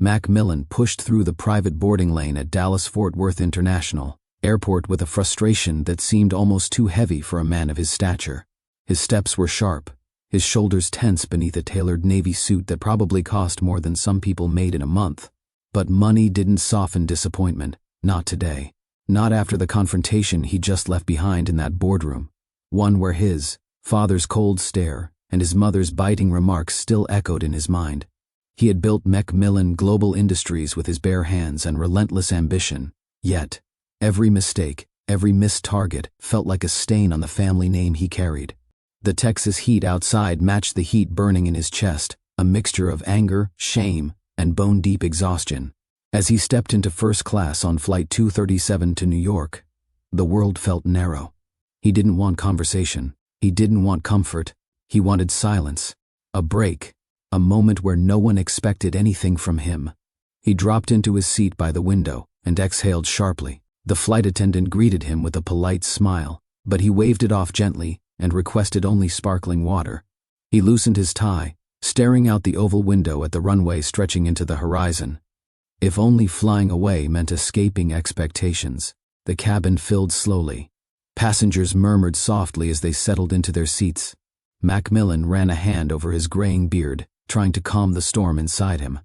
McMillan pushed through the private boarding lane at Dallas-Fort Worth International Airport with a frustration that seemed almost too heavy for a man of his stature. His steps were sharp, his shoulders tense beneath a tailored navy suit that probably cost more than some people made in a month. But money didn't soften disappointment, not today. Not after the confrontation he just left behind in that boardroom, one where his father's cold stare and his mother's biting remarks still echoed in his mind. He had built McMillan Global Industries with his bare hands and relentless ambition, yet every mistake, every missed target felt like a stain on the family name he carried. The Texas heat outside matched the heat burning in his chest, a mixture of anger, shame, and bone-deep exhaustion. As he stepped into first class on Flight 237 to New York, the world felt narrow. He didn't want conversation. He didn't want comfort. He wanted silence, a break, a moment where no one expected anything from him. He dropped into his seat by the window and exhaled sharply. The flight attendant greeted him with a polite smile, but he waved it off gently and requested only sparkling water. He loosened his tie, staring out the oval window at the runway stretching into the horizon. If only flying away meant escaping expectations. The cabin filled slowly. Passengers murmured softly as they settled into their seats. McMillan ran a hand over his graying beard, trying to calm the storm inside him.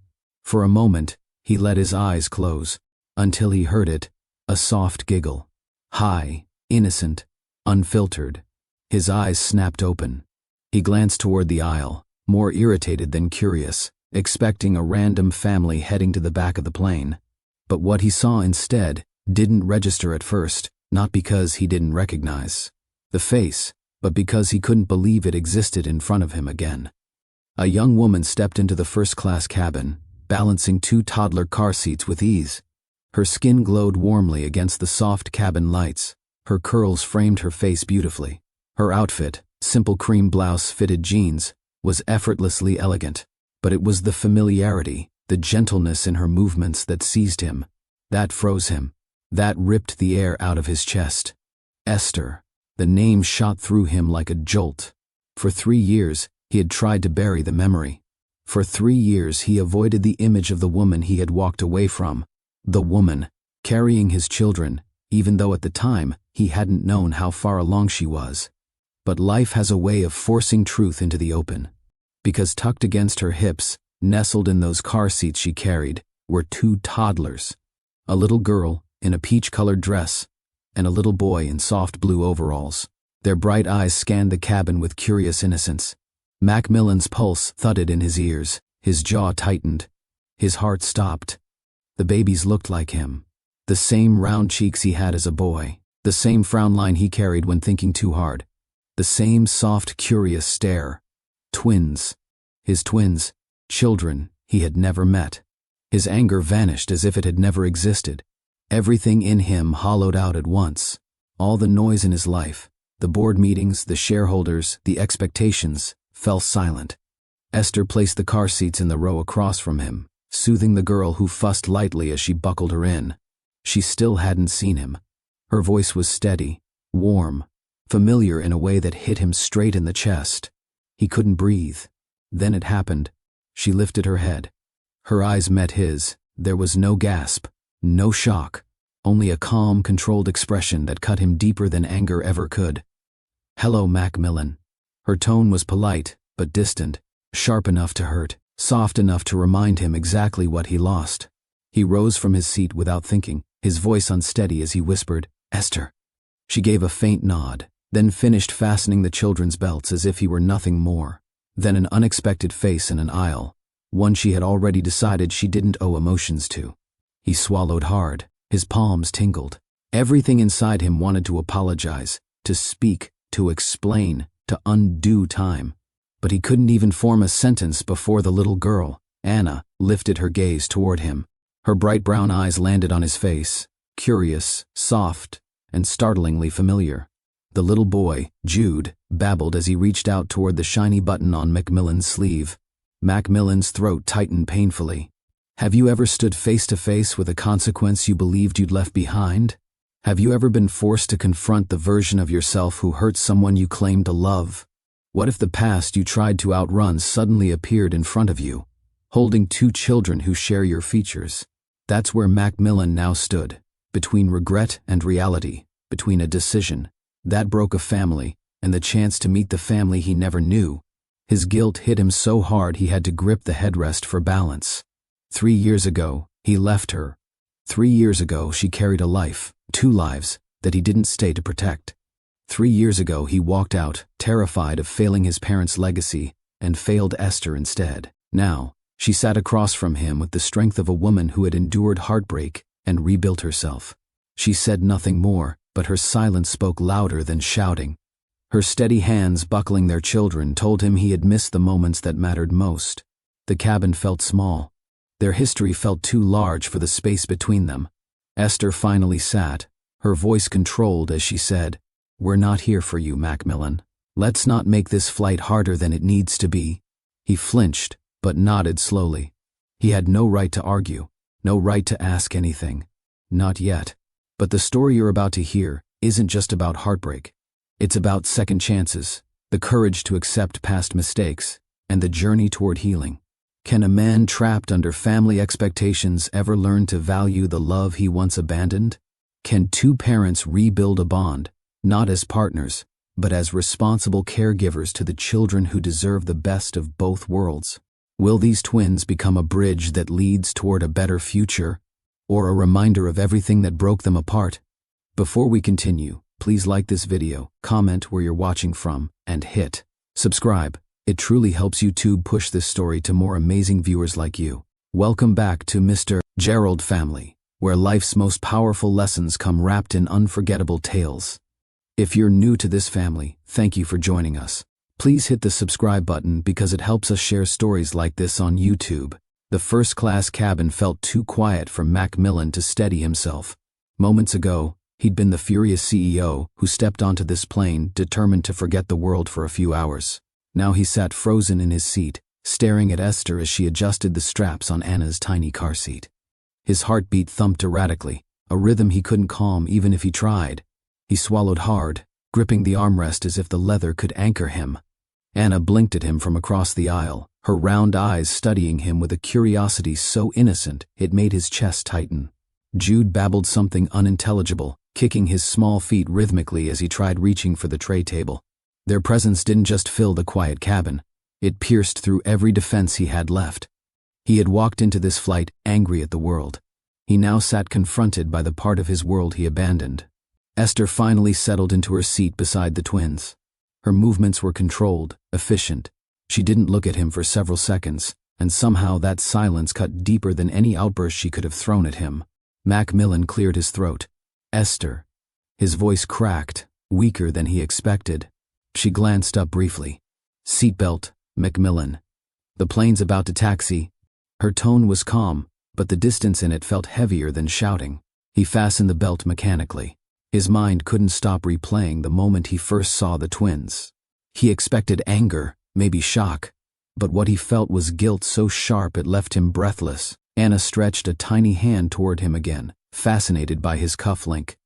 For a moment, he let his eyes close, until he heard it, a soft giggle. High, innocent, unfiltered. His eyes snapped open. He glanced toward the aisle, more irritated than curious, expecting a random family heading to the back of the plane. But what he saw instead didn't register at first, not because he didn't recognize the face, but because he couldn't believe it existed in front of him again. A young woman stepped into the first-class cabin, balancing 2 toddler car seats with ease. Her skin glowed warmly against the soft cabin lights. Her curls framed her face beautifully. Her outfit, simple cream blouse fitted jeans, was effortlessly elegant. But it was the familiarity, the gentleness in her movements that seized him. That froze him. That ripped the air out of his chest. Esther. The name shot through him like a jolt. For 3 years, he had tried to bury the memory. For 3 years, he avoided the image of the woman he had walked away from. The woman, carrying his children, even though at the time he hadn't known how far along she was. But life has a way of forcing truth into the open. Because tucked against her hips, nestled in those car seats she carried, were 2 toddlers. A little girl in a peach-colored dress, and a little boy in soft blue overalls. Their bright eyes scanned the cabin with curious innocence. McMillan's pulse thudded in his ears, his jaw tightened. His heart stopped. The babies looked like him. The same round cheeks he had as a boy. The same frown line he carried when thinking too hard. The same soft, curious stare. Twins. His twins. Children he had never met. His anger vanished as if it had never existed. Everything in him hollowed out at once. All the noise in his life, the board meetings, the shareholders, the expectations, fell silent. Esther placed the car seats in the row across from him, soothing the girl who fussed lightly as she buckled her in. She still hadn't seen him. Her voice was steady, warm, familiar in a way that hit him straight in the chest. He couldn't breathe. Then it happened. She lifted her head. Her eyes met his. There was no gasp, no shock, only a calm, controlled expression that cut him deeper than anger ever could. "Hello, McMillan." Her tone was polite, but distant, sharp enough to hurt, soft enough to remind him exactly what he lost. He rose from his seat without thinking, his voice unsteady as he whispered, "Esther." She gave a faint nod, then finished fastening the children's belts as if he were nothing more. Then an unexpected face in an aisle, one she had already decided she didn't owe emotions to. He swallowed hard, his palms tingled. Everything inside him wanted to apologize, to speak, to explain, to undo time. But he couldn't even form a sentence before the little girl, Anna, lifted her gaze toward him. Her bright brown eyes landed on his face, curious, soft, and startlingly familiar. The little boy, Jude, babbled as he reached out toward the shiny button on McMillan's sleeve. McMillan's throat tightened painfully. Have you ever stood face to face with a consequence you believed you'd left behind? Have you ever been forced to confront the version of yourself who hurt someone you claimed to love? What if the past you tried to outrun suddenly appeared in front of you? holding two children who share your features. That's where McMillan now stood, between regret and reality, between a decision that broke a family and the chance to meet the family he never knew. His guilt hit him so hard he had to grip the headrest for balance. 3 years ago, he left her. 3 years ago, she carried a life, 2 lives, that he didn't stay to protect. 3 years ago, he walked out, terrified of failing his parents' legacy, and failed Esther instead. Now, she sat across from him with the strength of a woman who had endured heartbreak and rebuilt herself. She said nothing more, but her silence spoke louder than shouting. Her steady hands buckling their children told him he had missed the moments that mattered most. The cabin felt small. Their history felt too large for the space between them. Esther finally sat, her voice controlled as she said, "We're not here for you, McMillan. Let's not make this flight harder than it needs to be." He flinched, but nodded slowly. He had no right to argue, no right to ask anything. Not yet. But the story you're about to hear isn't just about heartbreak. It's about second chances, the courage to accept past mistakes, and the journey toward healing. Can a man trapped under family expectations ever learn to value the love he once abandoned? Can 2 parents rebuild a bond, not as partners, but as responsible caregivers to the children who deserve the best of both worlds? Will these twins become a bridge that leads toward a better future, or a reminder of everything that broke them apart? Before we continue, please like this video, comment where you're watching from, and hit subscribe. It truly helps YouTube push this story to more amazing viewers like you. Welcome back to Mr. Gerald Family, where life's most powerful lessons come wrapped in unforgettable tales. If you're new to this family, thank you for joining us. Please hit the subscribe button because it helps us share stories like this on YouTube. The first-class cabin felt too quiet for McMillan to steady himself. Moments ago, he'd been the furious CEO who stepped onto this plane determined to forget the world for a few hours. Now he sat frozen in his seat, staring at Esther as she adjusted the straps on Anna's tiny car seat. His heartbeat thumped erratically, a rhythm he couldn't calm even if he tried. He swallowed hard, gripping the armrest as if the leather could anchor him. Anna blinked at him from across the aisle, her round eyes studying him with a curiosity so innocent it made his chest tighten. Jude babbled something unintelligible, kicking his small feet rhythmically as he tried reaching for the tray table. Their presence didn't just fill the quiet cabin, it pierced through every defense he had left. He had walked into this flight angry at the world. He now sat confronted by the part of his world he abandoned. Esther finally settled into her seat beside the twins. Her movements were controlled, efficient. She didn't look at him for several seconds, and somehow that silence cut deeper than any outburst she could have thrown at him. McMillan cleared his throat. "Esther." His voice cracked, weaker than he expected. She glanced up briefly. "Seatbelt, McMillan. The plane's about to taxi." Her tone was calm, but the distance in it felt heavier than shouting. He fastened the belt mechanically. His mind couldn't stop replaying the moment he first saw the twins. He expected anger, maybe shock, but what he felt was guilt so sharp it left him breathless. Anna stretched a tiny hand toward him again, fascinated by his cufflink.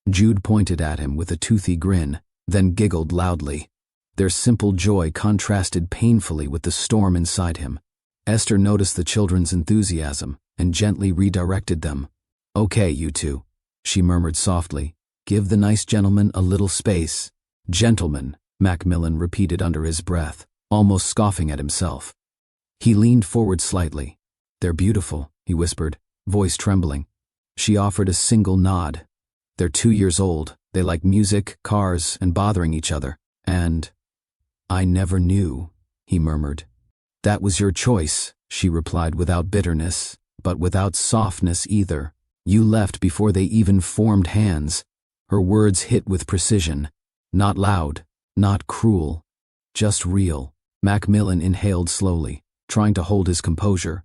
Jude pointed at him with a toothy grin, then giggled loudly. Their simple joy contrasted painfully with the storm inside him. Esther noticed the children's enthusiasm and gently redirected them. "Okay, you two," she murmured softly. "Give the nice gentleman a little space." "Gentleman," McMillan repeated under his breath, almost scoffing at himself. He leaned forward slightly. "They're beautiful," he whispered, voice trembling. She offered a single nod. "They're 2 years old. They like music, cars, and bothering each other. And I never knew," he murmured. "That was your choice," she replied without bitterness, but without softness either. "You left before they even formed hands." Her words hit with precision. Not loud, not cruel, just real. McMillan inhaled slowly, trying to hold his composure.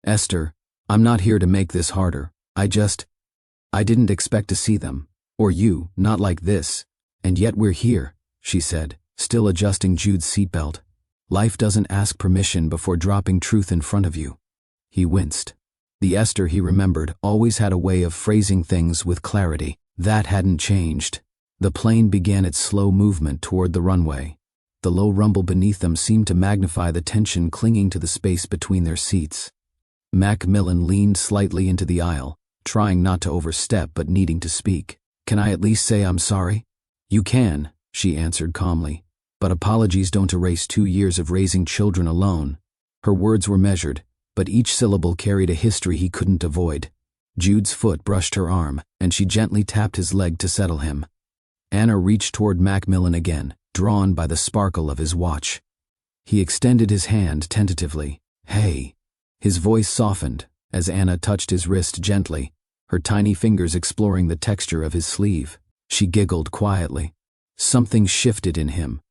"Esther, I'm not here to make this harder. I didn't expect to see them. Or you, not like this. And yet we're here," she said, still adjusting Jude's seatbelt. "Life doesn't ask permission before dropping truth in front of you." He winced. The Esther he remembered always had a way of phrasing things with clarity. That hadn't changed. The plane began its slow movement toward the runway. The low rumble beneath them seemed to magnify the tension clinging to the space between their seats. McMillan leaned slightly into the aisle, trying not to overstep but needing to speak. "Can I at least say I'm sorry?" "You can," she answered calmly, "but apologies don't erase 2 years of raising children alone." Her words were measured, but each syllable carried a history he couldn't avoid. Jude's foot brushed her arm, and she gently tapped his leg to settle him. Anna reached toward McMillan again, drawn by the sparkle of his watch. He extended his hand tentatively. "Hey." His voice softened as Anna touched his wrist gently, her tiny fingers exploring the texture of his sleeve. She giggled quietly. Something shifted in him.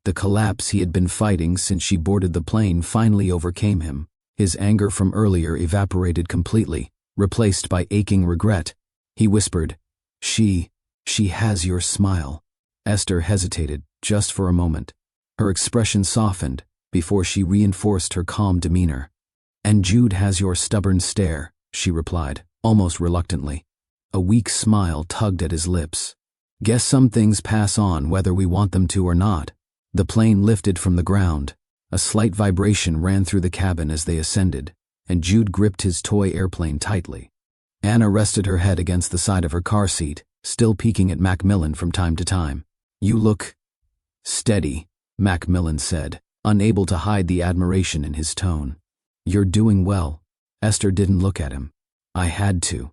The collapse he had been fighting since she boarded the plane finally overcame him. His anger from earlier evaporated completely, replaced by aching regret. He whispered, She has your smile." Esther hesitated, just for a moment. Her expression softened before she reinforced her calm demeanor. "And Jude has your stubborn stare," she replied, almost reluctantly. A weak smile tugged at his lips. "Guess some things pass on whether we want them to or not." The plane lifted from the ground. A slight vibration ran through the cabin as they ascended, and Jude gripped his toy airplane tightly. Anna rested her head against the side of her car seat, still peeking at McMillan from time to time. "You look steady," McMillan said, unable to hide the admiration in his tone. "You're doing well." Esther didn't look at him. "I had to.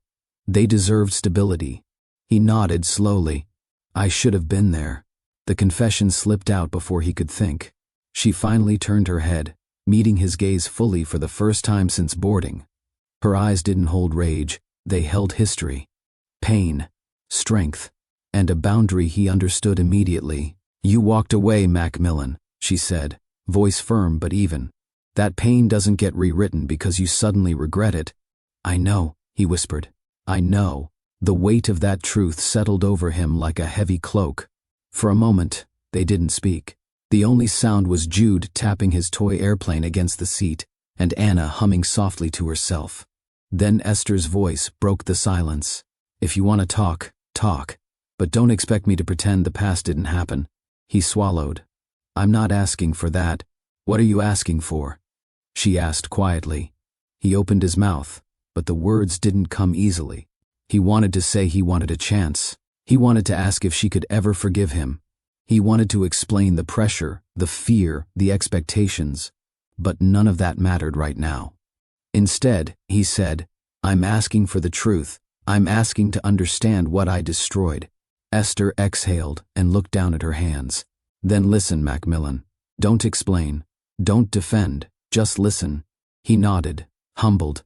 They deserved stability." He nodded slowly. "I should have been there." The confession slipped out before he could think. She finally turned her head, meeting his gaze fully for the first time since boarding. Her eyes didn't hold rage, they held history. Pain, strength, and a boundary he understood immediately. "You walked away, McMillan," she said, voice firm but even. "That pain doesn't get rewritten because you suddenly regret it." "I know," he whispered. "I know." The weight of that truth settled over him like a heavy cloak. For a moment, they didn't speak. The only sound was Jude tapping his toy airplane against the seat and Anna humming softly to herself. Then Esther's voice broke the silence. "If you want to talk, talk. But don't expect me to pretend the past didn't happen." He swallowed. "I'm not asking for that. What are you asking for?" she asked quietly. He opened his mouth, but the words didn't come easily. He wanted to say he wanted a chance. He wanted to ask if she could ever forgive him. He wanted to explain the pressure, the fear, the expectations, but none of that mattered right now. Instead, he said, "I'm asking for the truth. I'm asking to understand what I destroyed." Esther exhaled and looked down at her hands. "Then listen, McMillan. Don't explain. Don't defend. Just listen." He nodded, humbled.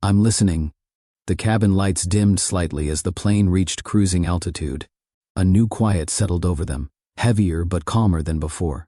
"I'm listening." The cabin lights dimmed slightly as the plane reached cruising altitude. A new quiet settled over them, heavier but calmer than before.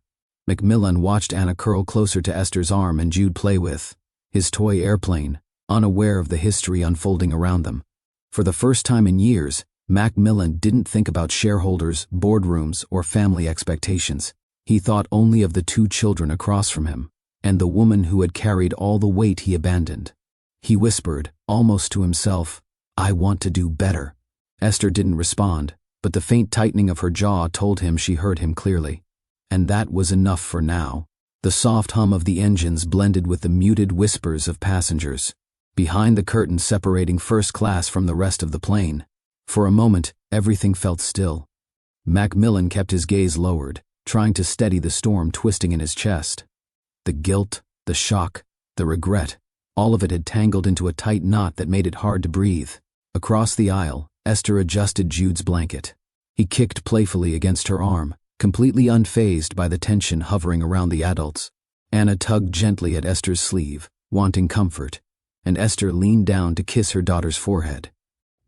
McMillan watched Anna curl closer to Esther's arm and Jude play with his toy airplane, unaware of the history unfolding around them. For the first time in years, McMillan didn't think about shareholders, boardrooms, or family expectations. He thought only of the 2 children across from him, and the woman who had carried all the weight he abandoned. He whispered, almost to himself, "I want to do better." Esther didn't respond, but the faint tightening of her jaw told him she heard him clearly. And that was enough for now. The soft hum of the engines blended with the muted whispers of passengers. Behind the curtain separating first class from the rest of the plane, for a moment, everything felt still. McMillan kept his gaze lowered, trying to steady the storm twisting in his chest. The guilt, the shock, the regret, all of it had tangled into a tight knot that made it hard to breathe. Across the aisle, Esther adjusted Jude's blanket. He kicked playfully against her arm, completely unfazed by the tension hovering around the adults. Anna tugged gently at Esther's sleeve, wanting comfort, and Esther leaned down to kiss her daughter's forehead.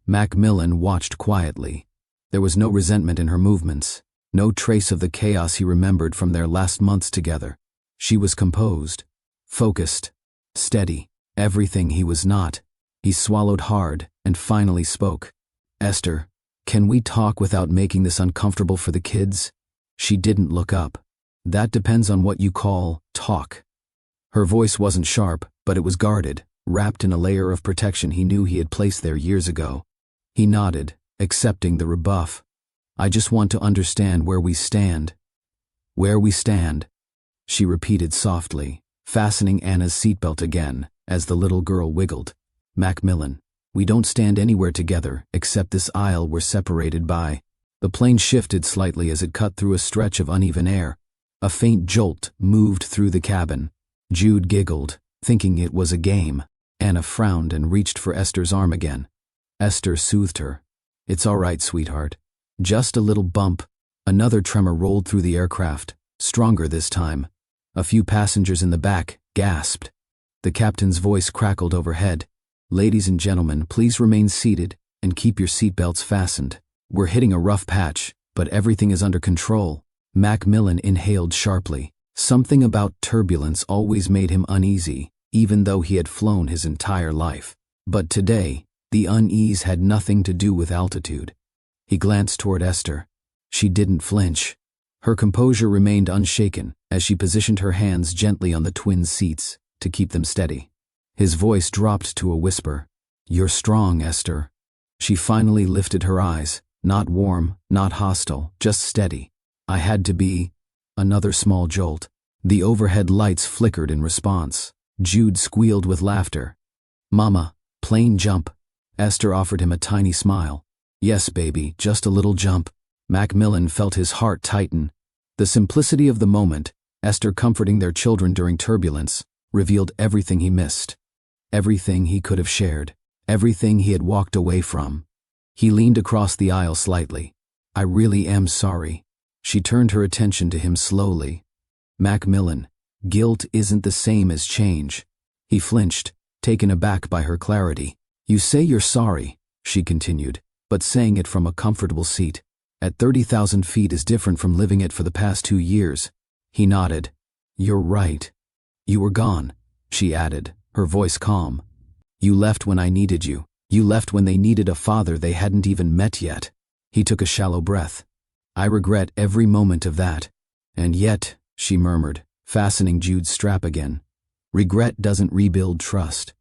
McMillan watched quietly. There was no resentment in her movements, no trace of the chaos he remembered from their last months together. She was composed, focused, steady, everything he was not. He swallowed hard and finally spoke. "Esther, can we talk without making this uncomfortable for the kids?" She didn't look up. "That depends on what you call talk." Her voice wasn't sharp, but it was guarded, wrapped in a layer of protection he knew he had placed there years ago. He nodded, accepting the rebuff. "I just want to understand where we stand." Where we stand, she repeated softly, fastening Anna's seatbelt again as the little girl wiggled. McMillan, we don't stand anywhere together except this aisle we're separated by. The plane shifted slightly as it cut through a stretch of uneven air. A faint jolt moved through the cabin. Jude giggled, thinking it was a game. Anna frowned and reached for Esther's arm again. Esther soothed her. It's all right, sweetheart. Just a little bump. Another tremor rolled through the aircraft, stronger this time. A few passengers in the back gasped. The captain's voice crackled overhead. Ladies and gentlemen, please remain seated and keep your seatbelts fastened. We're hitting a rough patch, but everything is under control. McMillan inhaled sharply. Something about turbulence always made him uneasy, even though he had flown his entire life. But today, the unease had nothing to do with altitude. He glanced toward Esther. She didn't flinch. Her composure remained unshaken as she positioned her hands gently on the twin seats to keep them steady. His voice dropped to a whisper. You're strong, Esther. She finally lifted her eyes, not warm, not hostile, just steady. I had to be. Another small jolt. The overhead lights flickered in response. Jude squealed with laughter. Mama, plane jump. Esther offered him a tiny smile. Yes, baby, just a little jump. McMillan felt his heart tighten. The simplicity of the moment, Esther comforting their children during turbulence, revealed everything he missed. Everything he could have shared. Everything he had walked away from. He leaned across the aisle slightly. I really am sorry. She turned her attention to him slowly. McMillan, guilt isn't the same as change. He flinched, taken aback by her clarity. You say you're sorry, she continued, but saying it from a comfortable seat. At 30,000 feet is different from living it for the past 2 years. He nodded. You're right. You were gone, she added, her voice calm. You left when I needed you. You left when they needed a father they hadn't even met yet. He took a shallow breath. I regret every moment of that. And yet, she murmured, fastening Jude's strap again. Regret doesn't rebuild trust.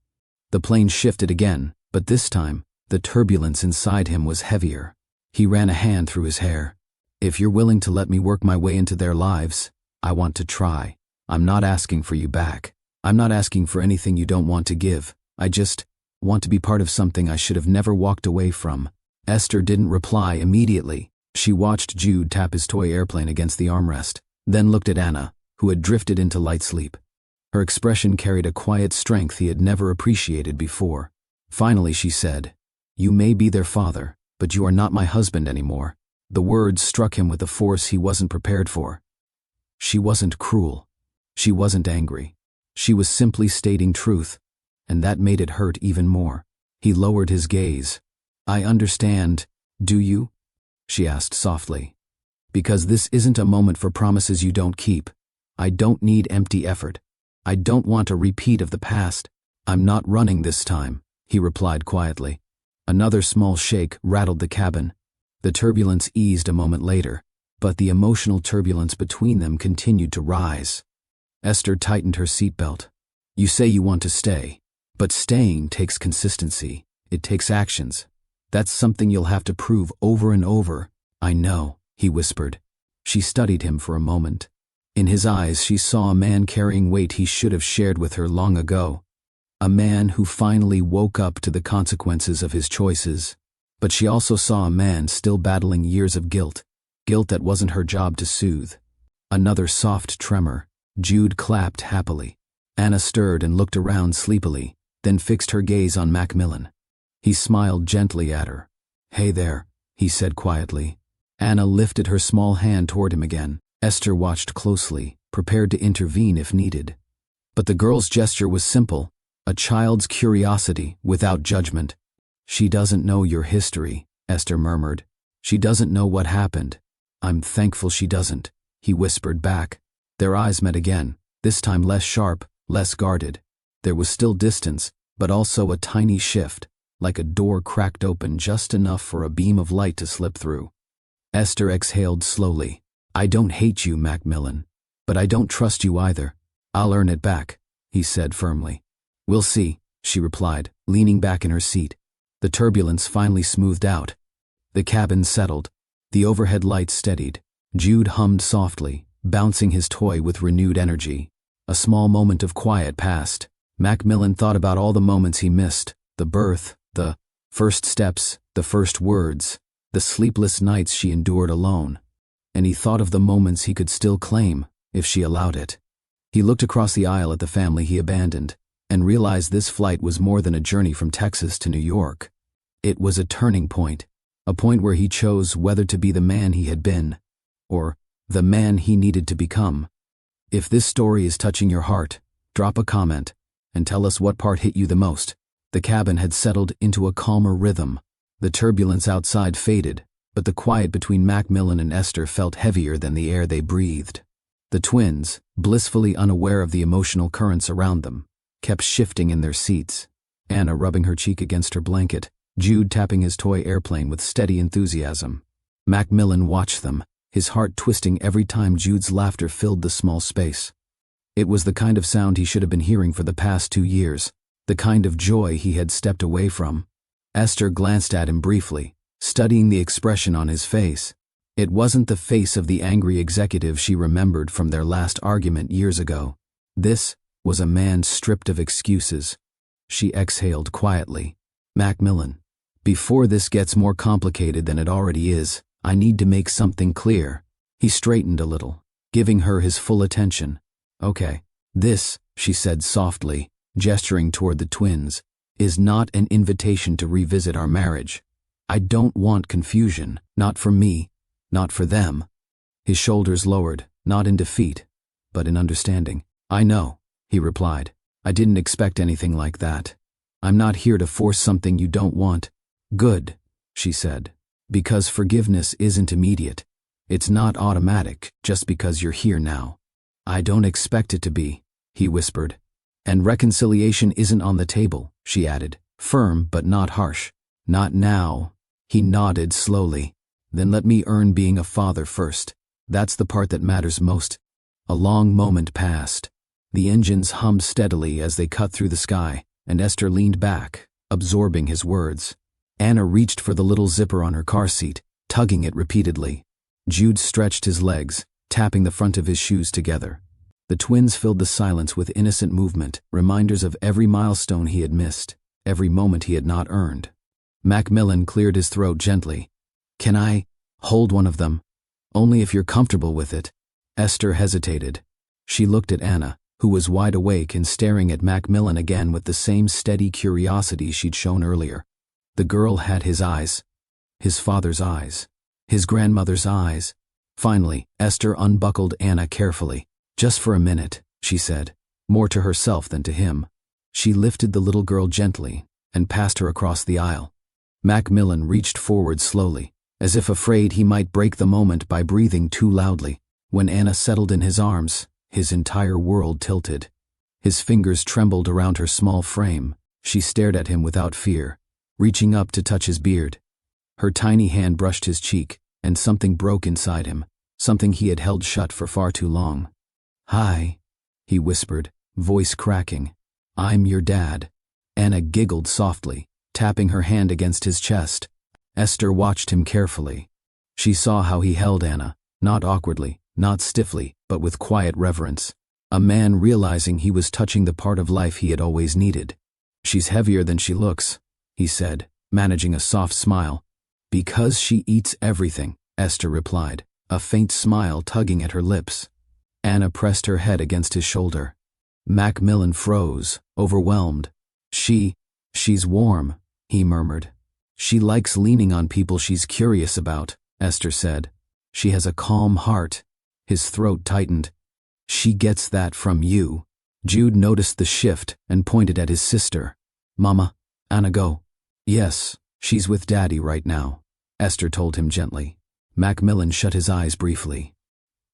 The plane shifted again, but this time, the turbulence inside him was heavier. He ran a hand through his hair. If you're willing to let me work my way into their lives, I want to try. I'm not asking for you back. I'm not asking for anything you don't want to give. I just want to be part of something I should have never walked away from. Esther didn't reply immediately. She watched Jude tap his toy airplane against the armrest, then looked at Anna, who had drifted into light sleep. Her expression carried a quiet strength he had never appreciated before. Finally she said, You may be their father, but you are not my husband anymore. The words struck him with a force he wasn't prepared for. She wasn't cruel. She wasn't angry. She was simply stating truth, and that made it hurt even more. He lowered his gaze. I understand, do you? She asked softly. Because this isn't a moment for promises you don't keep. I don't need empty effort. I don't want a repeat of the past. I'm not running this time, he replied quietly. Another small shake rattled the cabin. The turbulence eased a moment later, but the emotional turbulence between them continued to rise. Esther tightened her seatbelt. You say you want to stay, but staying takes consistency. It takes actions. That's something you'll have to prove over and over. I know, he whispered. She studied him for a moment. In his eyes she saw a man carrying weight he should have shared with her long ago. A man who finally woke up to the consequences of his choices. But she also saw a man still battling years of guilt that wasn't her job to soothe. Another soft tremor. Jude clapped happily. Anna stirred and looked around sleepily, then fixed her gaze on McMillan. He smiled gently at her. Hey there, he said quietly. Anna lifted her small hand toward him again. Esther watched closely, prepared to intervene if needed. But the girl's gesture was simple. A child's curiosity, without judgment. She doesn't know your history, Esther murmured. She doesn't know what happened. I'm thankful she doesn't, he whispered back. Their eyes met again, this time less sharp, less guarded. There was still distance, but also a tiny shift, like a door cracked open just enough for a beam of light to slip through. Esther exhaled slowly. I don't hate you, McMillan, but I don't trust you either. I'll earn it back, he said firmly. We'll see, she replied, leaning back in her seat. The turbulence finally smoothed out. The cabin settled. The overhead lights steadied. Jude hummed softly, bouncing his toy with renewed energy. A small moment of quiet passed. McMillan thought about all the moments he missed, the birth, the first steps, the first words, the sleepless nights she endured alone. And he thought of the moments he could still claim, if she allowed it. He looked across the aisle at the family he abandoned, and realized this flight was more than a journey from Texas to New York. It was a turning point, a point where he chose whether to be the man he had been, or the man he needed to become. If this story is touching your heart, drop a comment, and tell us what part hit you the most. The cabin had settled into a calmer rhythm. The turbulence outside faded, but the quiet between McMillan and Esther felt heavier than the air they breathed. The twins, blissfully unaware of the emotional currents around them, kept shifting in their seats. Anna rubbing her cheek against her blanket, Jude tapping his toy airplane with steady enthusiasm. McMillan watched them, his heart twisting every time Jude's laughter filled the small space. It was the kind of sound he should have been hearing for the past 2 years, the kind of joy he had stepped away from. Esther glanced at him briefly, studying the expression on his face. It wasn't the face of the angry executive she remembered from their last argument years ago. This was a man stripped of excuses. She exhaled quietly. McMillan, before this gets more complicated than it already is, I need to make something clear. He straightened a little, giving her his full attention. Okay, this, she said softly, gesturing toward the twins, is not an invitation to revisit our marriage. I don't want confusion, not for me, not for them. His shoulders lowered, not in defeat, but in understanding. I know, he replied. I didn't expect anything like that. I'm not here to force something you don't want. Good, she said, because forgiveness isn't immediate. It's not automatic just because you're here now. I don't expect it to be, he whispered. And reconciliation isn't on the table, she added, firm but not harsh. Not now. He nodded slowly. Then let me earn being a father first. That's the part that matters most. A long moment passed. The engines hummed steadily as they cut through the sky, and Esther leaned back, absorbing his words. Anna reached for the little zipper on her car seat, tugging it repeatedly. Jude stretched his legs, tapping the front of his shoes together. The twins filled the silence with innocent movement, reminders of every milestone he had missed, every moment he had not earned. McMillan cleared his throat gently. Can I hold one of them? Only if you're comfortable with it. Esther hesitated. She looked at Anna, who was wide awake and staring at McMillan again with the same steady curiosity she'd shown earlier. The girl had his eyes, his father's eyes, his grandmother's eyes. Finally, Esther unbuckled Anna carefully. Just for a minute, she said, more to herself than to him. She lifted the little girl gently and passed her across the aisle. McMillan reached forward slowly, as if afraid he might break the moment by breathing too loudly. When Anna settled in his arms, his entire world tilted. His fingers trembled around her small frame. She stared at him without fear, reaching up to touch his beard. Her tiny hand brushed his cheek, and something broke inside him, something he had held shut for far too long. Hi, he whispered, voice cracking. I'm your dad. Anna giggled softly, tapping her hand against his chest. Esther watched him carefully. She saw how he held Anna, not awkwardly, not stiffly, but with quiet reverence. A man realizing he was touching the part of life he had always needed. She's heavier than she looks, he said, managing a soft smile. Because she eats everything, Esther replied, a faint smile tugging at her lips. Anna pressed her head against his shoulder. McMillan froze, overwhelmed. She's warm, he murmured. She likes leaning on people she's curious about, Esther said. She has a calm heart. His throat tightened. She gets that from you. Jude noticed the shift and pointed at his sister. Mama, Anna go. Yes, she's with Daddy right now, Esther told him gently. McMillan shut his eyes briefly.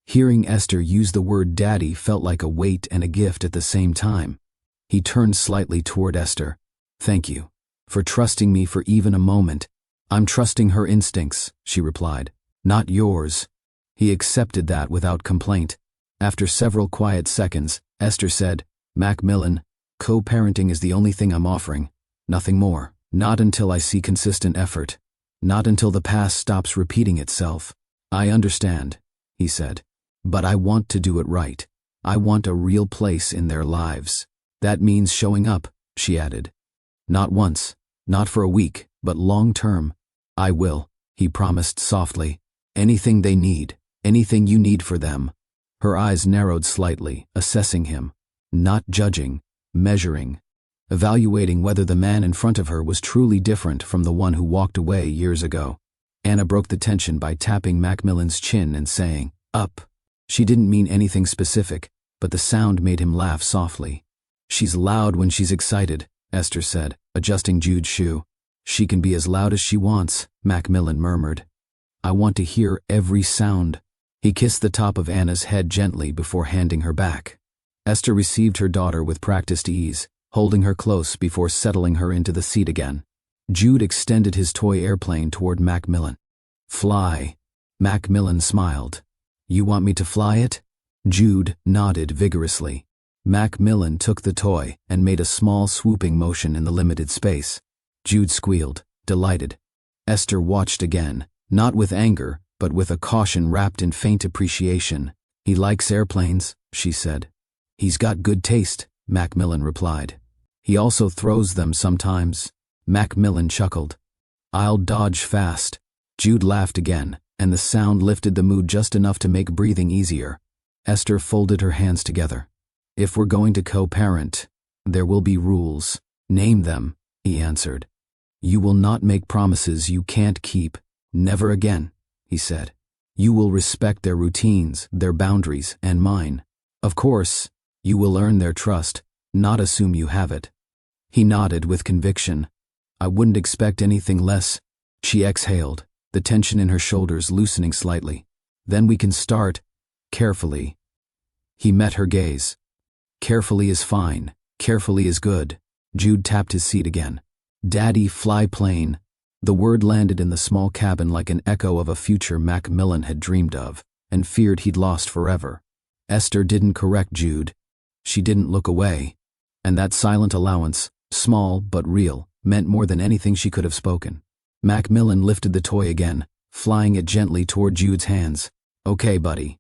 Hearing Esther use the word Daddy felt like a weight and a gift at the same time. He turned slightly toward Esther. Thank you for trusting me for even a moment. I'm trusting her instincts, she replied, not yours. He accepted that without complaint. After several quiet seconds, Esther said, McMillan, co-parenting is the only thing I'm offering. Nothing more. Not until I see consistent effort. Not until the past stops repeating itself. I understand, he said. But I want to do it right. I want a real place in their lives. That means showing up, she added. Not once, not for a week, but long term. I will, he promised softly. Anything they need, anything you need for them. Her eyes narrowed slightly, assessing him. Not judging, measuring. Evaluating whether the man in front of her was truly different from the one who walked away years ago. Anna broke the tension by tapping McMillan's chin and saying, "Up." She didn't mean anything specific, but the sound made him laugh softly. "She's loud when she's excited," Esther said, adjusting Jude's shoe. "She can be as loud as she wants," McMillan murmured. "I want to hear every sound." He kissed the top of Anna's head gently before handing her back. Esther received her daughter with practiced ease, holding her close before settling her into the seat again. Jude extended his toy airplane toward McMillan. "Fly." McMillan smiled. "You want me to fly it?" Jude nodded vigorously. McMillan took the toy and made a small swooping motion in the limited space. Jude squealed, delighted. Esther watched again, not with anger, but with a caution wrapped in faint appreciation. "He likes airplanes," she said. "He's got good taste," McMillan replied. "He also throws them sometimes." McMillan chuckled. "I'll dodge fast." Jude laughed again, and the sound lifted the mood just enough to make breathing easier. Esther folded her hands together. "If we're going to co-parent, there will be rules." "Name them," he answered. "You will not make promises you can't keep. Never again," he said. "You will respect their routines, their boundaries, and mine. Of course, you will earn their trust, not assume you have it." He nodded with conviction. "I wouldn't expect anything less." She exhaled, the tension in her shoulders loosening slightly. "Then we can start, carefully." He met her gaze. "Carefully is fine, carefully is good." Jude tapped his seat again. "Daddy, fly plane." The word landed in the small cabin like an echo of a future McMillan had dreamed of, and feared he'd lost forever. Esther didn't correct Jude. She didn't look away. And that silent allowance, small but real, meant more than anything she could have spoken. McMillan lifted the toy again, flying it gently toward Jude's hands. "Okay, buddy.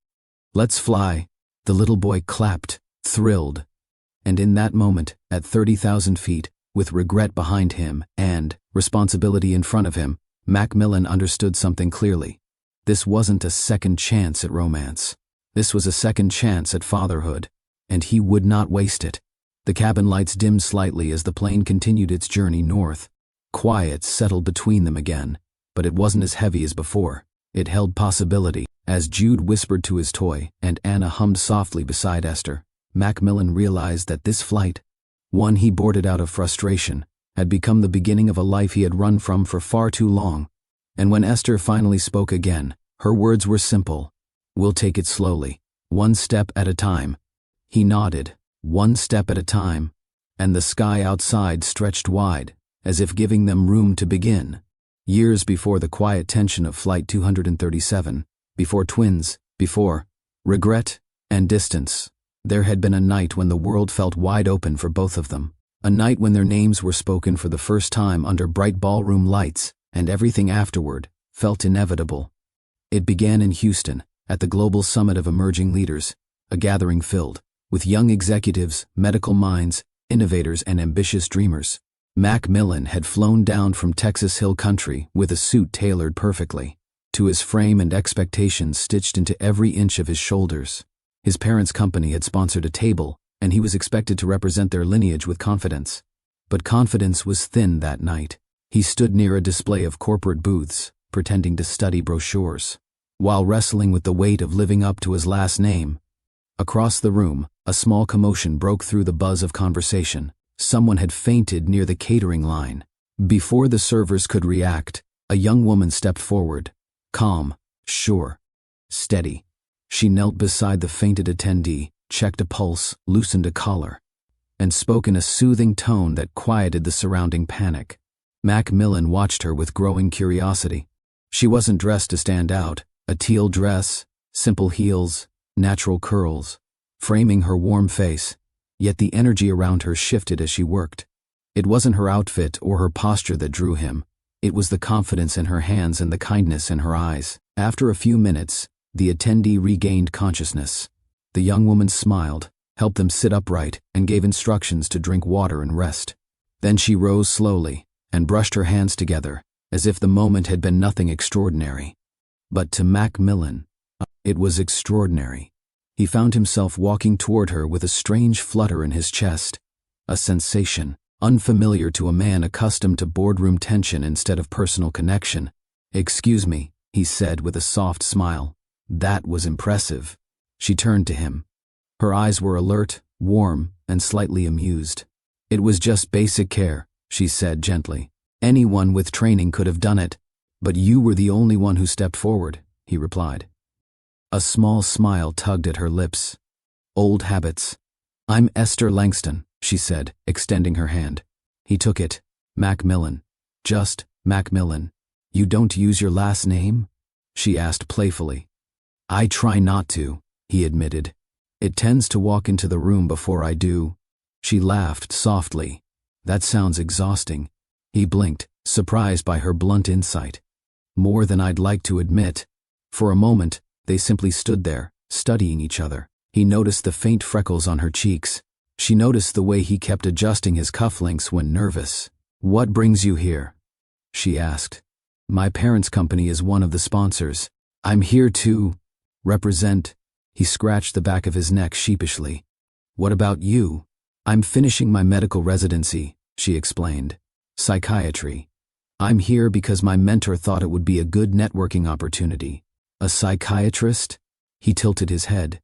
Let's fly." The little boy clapped, thrilled. And in that moment, at 30,000 feet, with regret behind him and responsibility in front of him, McMillan understood something clearly. This wasn't a second chance at romance. This was a second chance at fatherhood, and he would not waste it. The cabin lights dimmed slightly as the plane continued its journey north. Quiet settled between them again, but it wasn't as heavy as before. It held possibility. As Jude whispered to his toy and Anna hummed softly beside Esther, McMillan realized that this flight, one he boarded out of frustration, had become the beginning of a life he had run from for far too long. And when Esther finally spoke again, her words were simple. "We'll take it slowly, one step at a time." He nodded, one step at a time, and the sky outside stretched wide, as if giving them room to begin. Years before the quiet tension of Flight 237, before twins, before regret and distance, there had been a night when the world felt wide open for both of them. A night when their names were spoken for the first time under bright ballroom lights, and everything afterward felt inevitable. It began in Houston, at the Global Summit of Emerging Leaders, a gathering filled with young executives, medical minds, innovators, and ambitious dreamers. McMillan had flown down from Texas Hill Country with a suit tailored perfectly to his frame and expectations stitched into every inch of his shoulders. His parents' company had sponsored a table, and he was expected to represent their lineage with confidence. But confidence was thin that night. He stood near a display of corporate booths, pretending to study brochures, while wrestling with the weight of living up to his last name. Across the room, a small commotion broke through the buzz of conversation. Someone had fainted near the catering line. Before the servers could react, a young woman stepped forward. Calm, sure, steady. She knelt beside the fainted attendee, checked a pulse, loosened a collar, and spoke in a soothing tone that quieted the surrounding panic. McMillan watched her with growing curiosity. She wasn't dressed to stand out, a teal dress, simple heels, natural curls, framing her warm face, yet the energy around her shifted as she worked. It wasn't her outfit or her posture that drew him. It was the confidence in her hands and the kindness in her eyes. After a few minutes, The attendee regained consciousness. The young woman smiled, helped them sit upright, and gave instructions to drink water and rest. Then she rose slowly and brushed her hands together, as if the moment had been nothing extraordinary. But to McMillan, it was extraordinary. He found himself walking toward her with a strange flutter in his chest, a sensation unfamiliar to a man accustomed to boardroom tension instead of personal connection. "Excuse me," he said with a soft smile. "That was impressive." She turned to him. Her eyes were alert, warm, and slightly amused. "It was just basic care," she said gently. "Anyone with training could have done it, but you were the only one who stepped forward," he replied. A small smile tugged at her lips. "Old habits." "I'm Esther Langston," she said, extending her hand. He took it. "McMillan. Just McMillan. You don't use your last name?" she asked playfully. "I try not to," he admitted. "It tends to walk into the room before I do." She laughed softly. "That sounds exhausting." He blinked, surprised by her blunt insight. "More than I'd like to admit." For a moment, they simply stood there, studying each other. He noticed the faint freckles on her cheeks. She noticed the way he kept adjusting his cufflinks when nervous. "What brings you here?" she asked. "My parents' company is one of the sponsors. I'm here to represent." He scratched the back of his neck sheepishly. "What about you?" "I'm finishing my medical residency," she explained. "Psychiatry. I'm here because my mentor thought it would be a good networking opportunity." "A psychiatrist?" He tilted his head.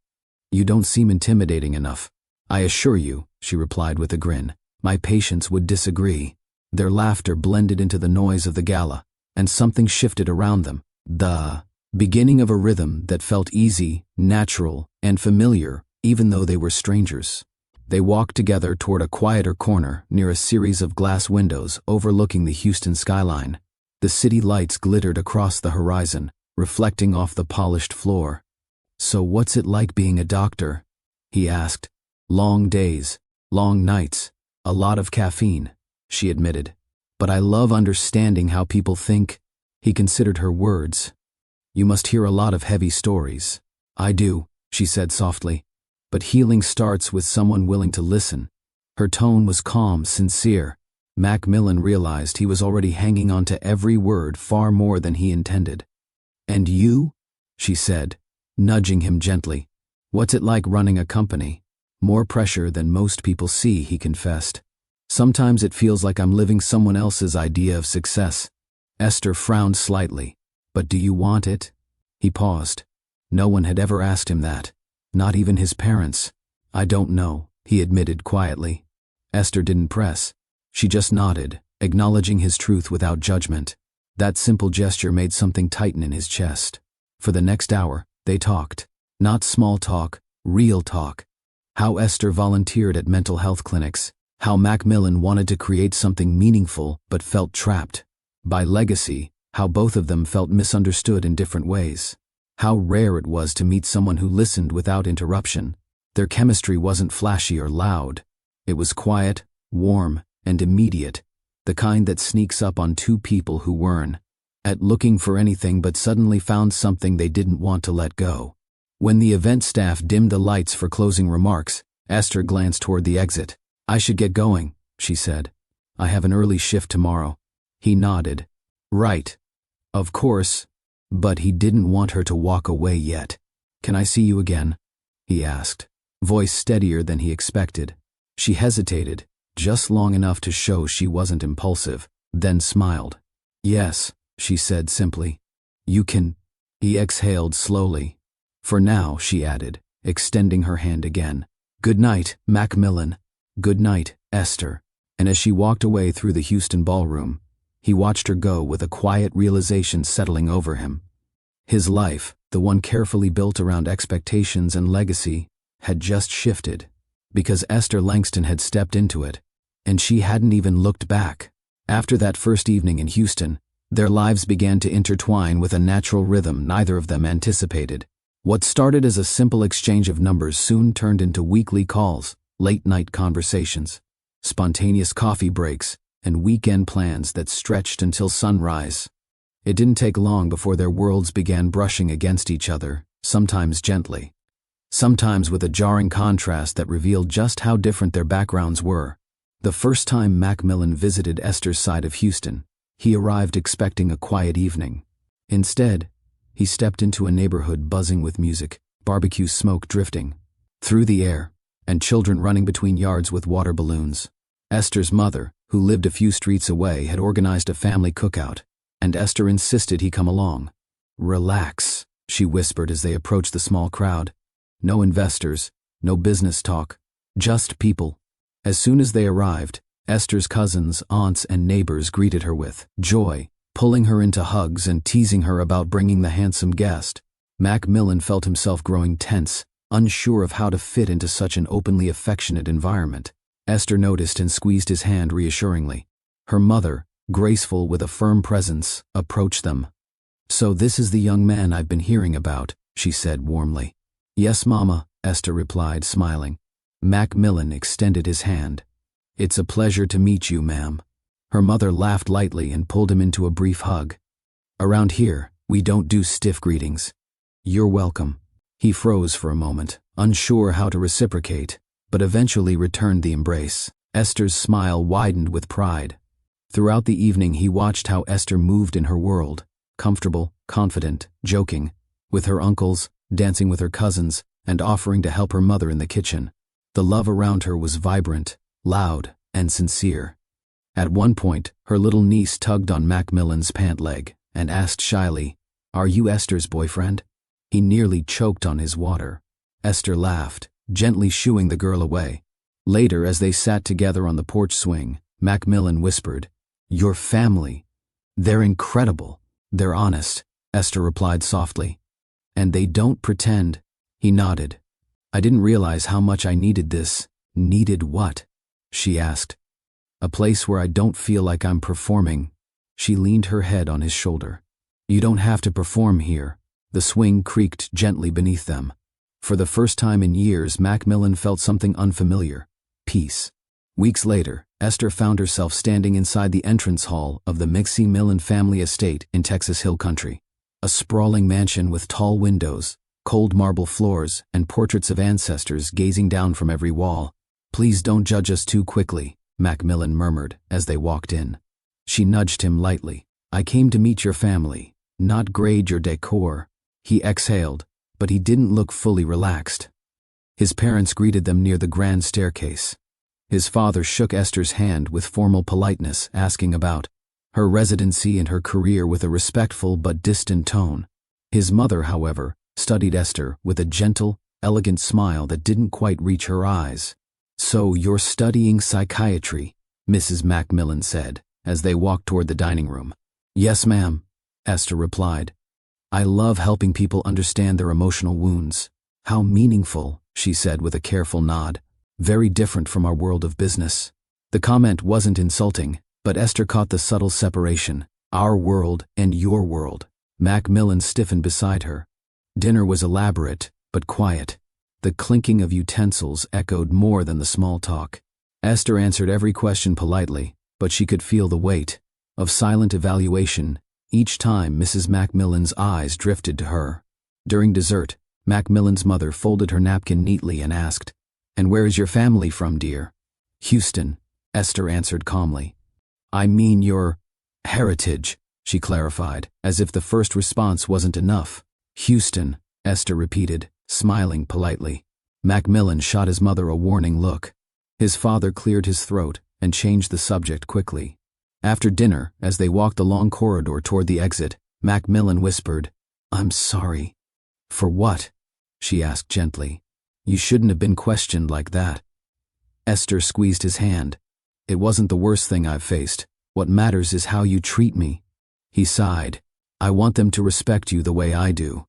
"You don't seem intimidating enough." "I assure you," she replied with a grin, "my patients would disagree." Their laughter blended into the noise of the gala, and something shifted around them. The beginning of a rhythm that felt easy, natural, and familiar, even though they were strangers. They walked together toward a quieter corner near a series of glass windows overlooking the Houston skyline. The city lights glittered across the horizon, reflecting off the polished floor. "So what's it like being a doctor?" he asked. "Long days, long nights, a lot of caffeine," she admitted. "But I love understanding how people think." He considered her words. "You must hear a lot of heavy stories." "I do," she said softly. "But healing starts with someone willing to listen." Her tone was calm, sincere. McMillan realized he was already hanging on to every word far more than he intended. "And you?" she said, nudging him gently. "What's it like running a company?" "More pressure than most people see," he confessed. "Sometimes it feels like I'm living someone else's idea of success." Esther frowned slightly. "But do you want it?" He paused. No one had ever asked him that. Not even his parents. "I don't know," he admitted quietly. Esther didn't press. She just nodded, acknowledging his truth without judgment. That simple gesture made something tighten in his chest. For the next hour, they talked. Not small talk, real talk. How Esther volunteered at mental health clinics. How McMillan wanted to create something meaningful but felt trapped. By legacy, how both of them felt misunderstood in different ways. How rare it was to meet someone who listened without interruption. Their chemistry wasn't flashy or loud. It was quiet, warm, and immediate. The kind that sneaks up on two people who weren't at looking for anything but suddenly found something they didn't want to let go. When the event staff dimmed the lights for closing remarks, Esther glanced toward the exit. "I should get going," she said. "I have an early shift tomorrow." He nodded. "Right. Of course." But he didn't want her to walk away yet. "Can I see you again?" he asked, voice steadier than he expected. She hesitated, just long enough to show she wasn't impulsive, then smiled. "Yes," she said simply. "You can." He exhaled slowly. "For now," she added, extending her hand again. "Good night, McMillan." "Good night, Esther." And as she walked away through the Houston ballroom, he watched her go with a quiet realization settling over him. His life, the one carefully built around expectations and legacy, had just shifted, because Esther Langston had stepped into it, and she hadn't even looked back. After that first evening in Houston, their lives began to intertwine with a natural rhythm neither of them anticipated. What started as a simple exchange of numbers soon turned into weekly calls, late-night conversations, spontaneous coffee breaks, and weekend plans that stretched until sunrise. It didn't take long before their worlds began brushing against each other, sometimes gently, sometimes with a jarring contrast that revealed just how different their backgrounds were. The first time McMillan visited Esther's side of Houston, he arrived expecting a quiet evening. Instead, he stepped into a neighborhood buzzing with music, barbecue smoke drifting through the air, and children running between yards with water balloons. Esther's mother, who lived a few streets away, had organized a family cookout, and Esther insisted he come along. "Relax," she whispered as they approached the small crowd. "No investors, no business talk, just people." As soon as they arrived, Esther's cousins, aunts, and neighbors greeted her with joy, pulling her into hugs and teasing her about bringing the handsome guest. McMillan felt himself growing tense, unsure of how to fit into such an openly affectionate environment. Esther noticed and squeezed his hand reassuringly. Her mother, graceful with a firm presence, approached them. "So this is the young man I've been hearing about," she said warmly. "Yes, Mama," Esther replied, smiling. McMillan extended his hand. "It's a pleasure to meet you, ma'am." Her mother laughed lightly and pulled him into a brief hug. "Around here, we don't do stiff greetings." "You're welcome." He froze for a moment, unsure how to reciprocate, but eventually returned the embrace. Esther's smile widened with pride. Throughout the evening he watched how Esther moved in her world, comfortable, confident, joking, with her uncles, dancing with her cousins, and offering to help her mother in the kitchen. The love around her was vibrant, loud, and sincere. At one point, her little niece tugged on McMillan's pant leg and asked shyly, "Are you Esther's boyfriend?" He nearly choked on his water. Esther laughed, gently shooing the girl away. Later, as they sat together on the porch swing, McMillan whispered, "Your family. They're incredible. They're honest," Esther replied softly. "And they don't pretend." He nodded. "I didn't realize how much I needed this." "Needed what?" she asked. "A place where I don't feel like I'm performing." She leaned her head on his shoulder. "You don't have to perform here." The swing creaked gently beneath them. For the first time in years, McMillan felt something unfamiliar: peace. Weeks later, Esther found herself standing inside the entrance hall of the McMillan family estate in Texas Hill Country. A sprawling mansion with tall windows, cold marble floors, and portraits of ancestors gazing down from every wall. "Please don't judge us too quickly," McMillan murmured as they walked in. She nudged him lightly. "I came to meet your family, not grade your decor." He exhaled, but he didn't look fully relaxed. His parents greeted them near the grand staircase. His father shook Esther's hand with formal politeness, asking about her residency and her career with a respectful but distant tone. His mother, however, studied Esther with a gentle, elegant smile that didn't quite reach her eyes. "So you're studying psychiatry," Mrs. McMillan said, as they walked toward the dining room. "Yes, ma'am," Esther replied. "I love helping people understand their emotional wounds." "How meaningful," she said with a careful nod. "Very different from our world of business." The comment wasn't insulting, but Esther caught the subtle separation. Our world and your world. McMillan stiffened beside her. Dinner was elaborate, but quiet. The clinking of utensils echoed more than the small talk. Esther answered every question politely, but she could feel the weight of silent evaluation each time Mrs. McMillan's eyes drifted to her. During dessert, McMillan's mother folded her napkin neatly and asked, "And where is your family from, dear?" "Houston," Esther answered calmly. "I mean your heritage," she clarified, as if the first response wasn't enough. "Houston," Esther repeated, smiling politely. McMillan shot his mother a warning look. His father cleared his throat and changed the subject quickly. After dinner, as they walked the long corridor toward the exit, McMillan whispered, "I'm sorry." "For what?" she asked gently. "You shouldn't have been questioned like that." Esther squeezed his hand. "It wasn't the worst thing I've faced. What matters is how you treat me." He sighed. "I want them to respect you the way I do."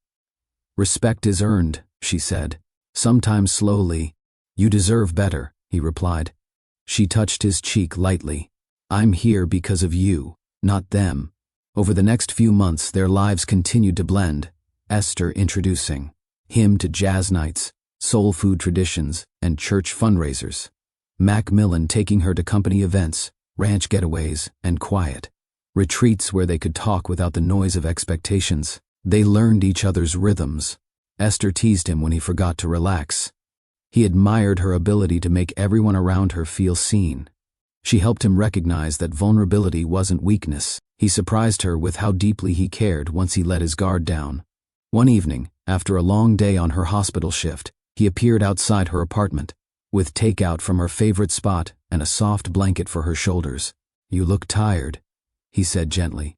"Respect is earned," she said. "Sometimes slowly." "You deserve better," he replied. She touched his cheek lightly. "I'm here because of you, not them." Over the next few months, their lives continued to blend. Esther introducing him to jazz nights, soul food traditions, and church fundraisers. McMillan taking her to company events, ranch getaways, and quiet retreats where they could talk without the noise of expectations. They learned each other's rhythms, Esther teased him when he forgot to relax. He admired her ability to make everyone around her feel seen. She helped him recognize that vulnerability wasn't weakness. He surprised her with how deeply he cared once he let his guard down. One evening, after a long day on her hospital shift, he appeared outside her apartment, with takeout from her favorite spot and a soft blanket for her shoulders. "You look tired," he said gently.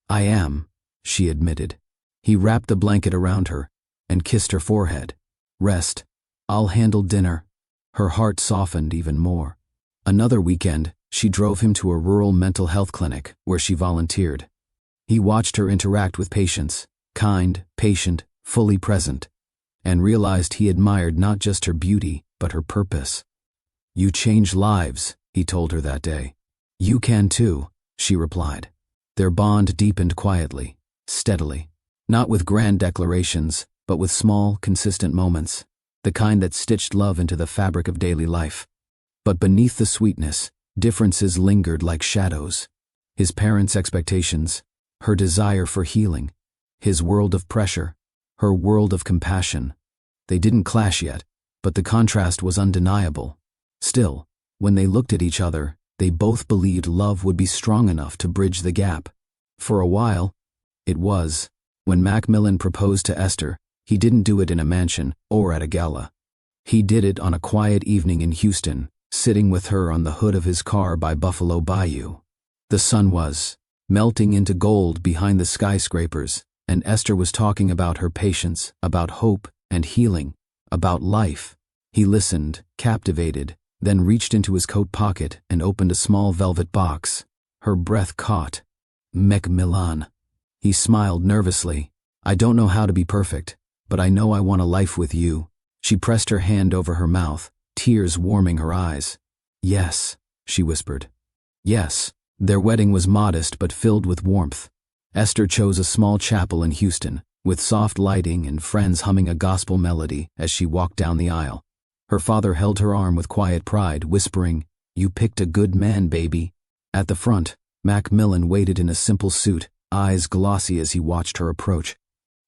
"I am," she admitted. He wrapped the blanket around her and kissed her forehead. "Rest. I'll handle dinner." Her heart softened even more. Another weekend, she drove him to a rural mental health clinic where she volunteered. He watched her interact with patients, kind, patient, fully present, and realized he admired not just her beauty, but her purpose. "You change lives," he told her that day. "You can too," she replied. Their bond deepened quietly, steadily, not with grand declarations, but with small, consistent moments, the kind that stitched love into the fabric of daily life. But beneath the sweetness, differences lingered like shadows. His parents' expectations, her desire for healing, his world of pressure, her world of compassion. They didn't clash yet, but the contrast was undeniable. Still, when they looked at each other, they both believed love would be strong enough to bridge the gap. For a while, it was. When McMillan proposed to Esther, he didn't do it in a mansion or at a gala. He did it on a quiet evening in Houston, sitting with her on the hood of his car by Buffalo Bayou. The sun was melting into gold behind the skyscrapers, and Esther was talking about her patience, about hope and healing, about life. He listened, captivated, then reached into his coat pocket and opened a small velvet box. Her breath caught. "McMillan." He smiled nervously. "I don't know how to be perfect, but I know I want a life with you." She pressed her hand over her mouth, tears warming her eyes. "Yes," she whispered. "Yes." Their wedding was modest but filled with warmth. Esther chose a small chapel in Houston, with soft lighting and friends humming a gospel melody as she walked down the aisle. Her father held her arm with quiet pride, whispering, "You picked a good man, baby." At the front, McMillan waited in a simple suit, eyes glossy as he watched her approach.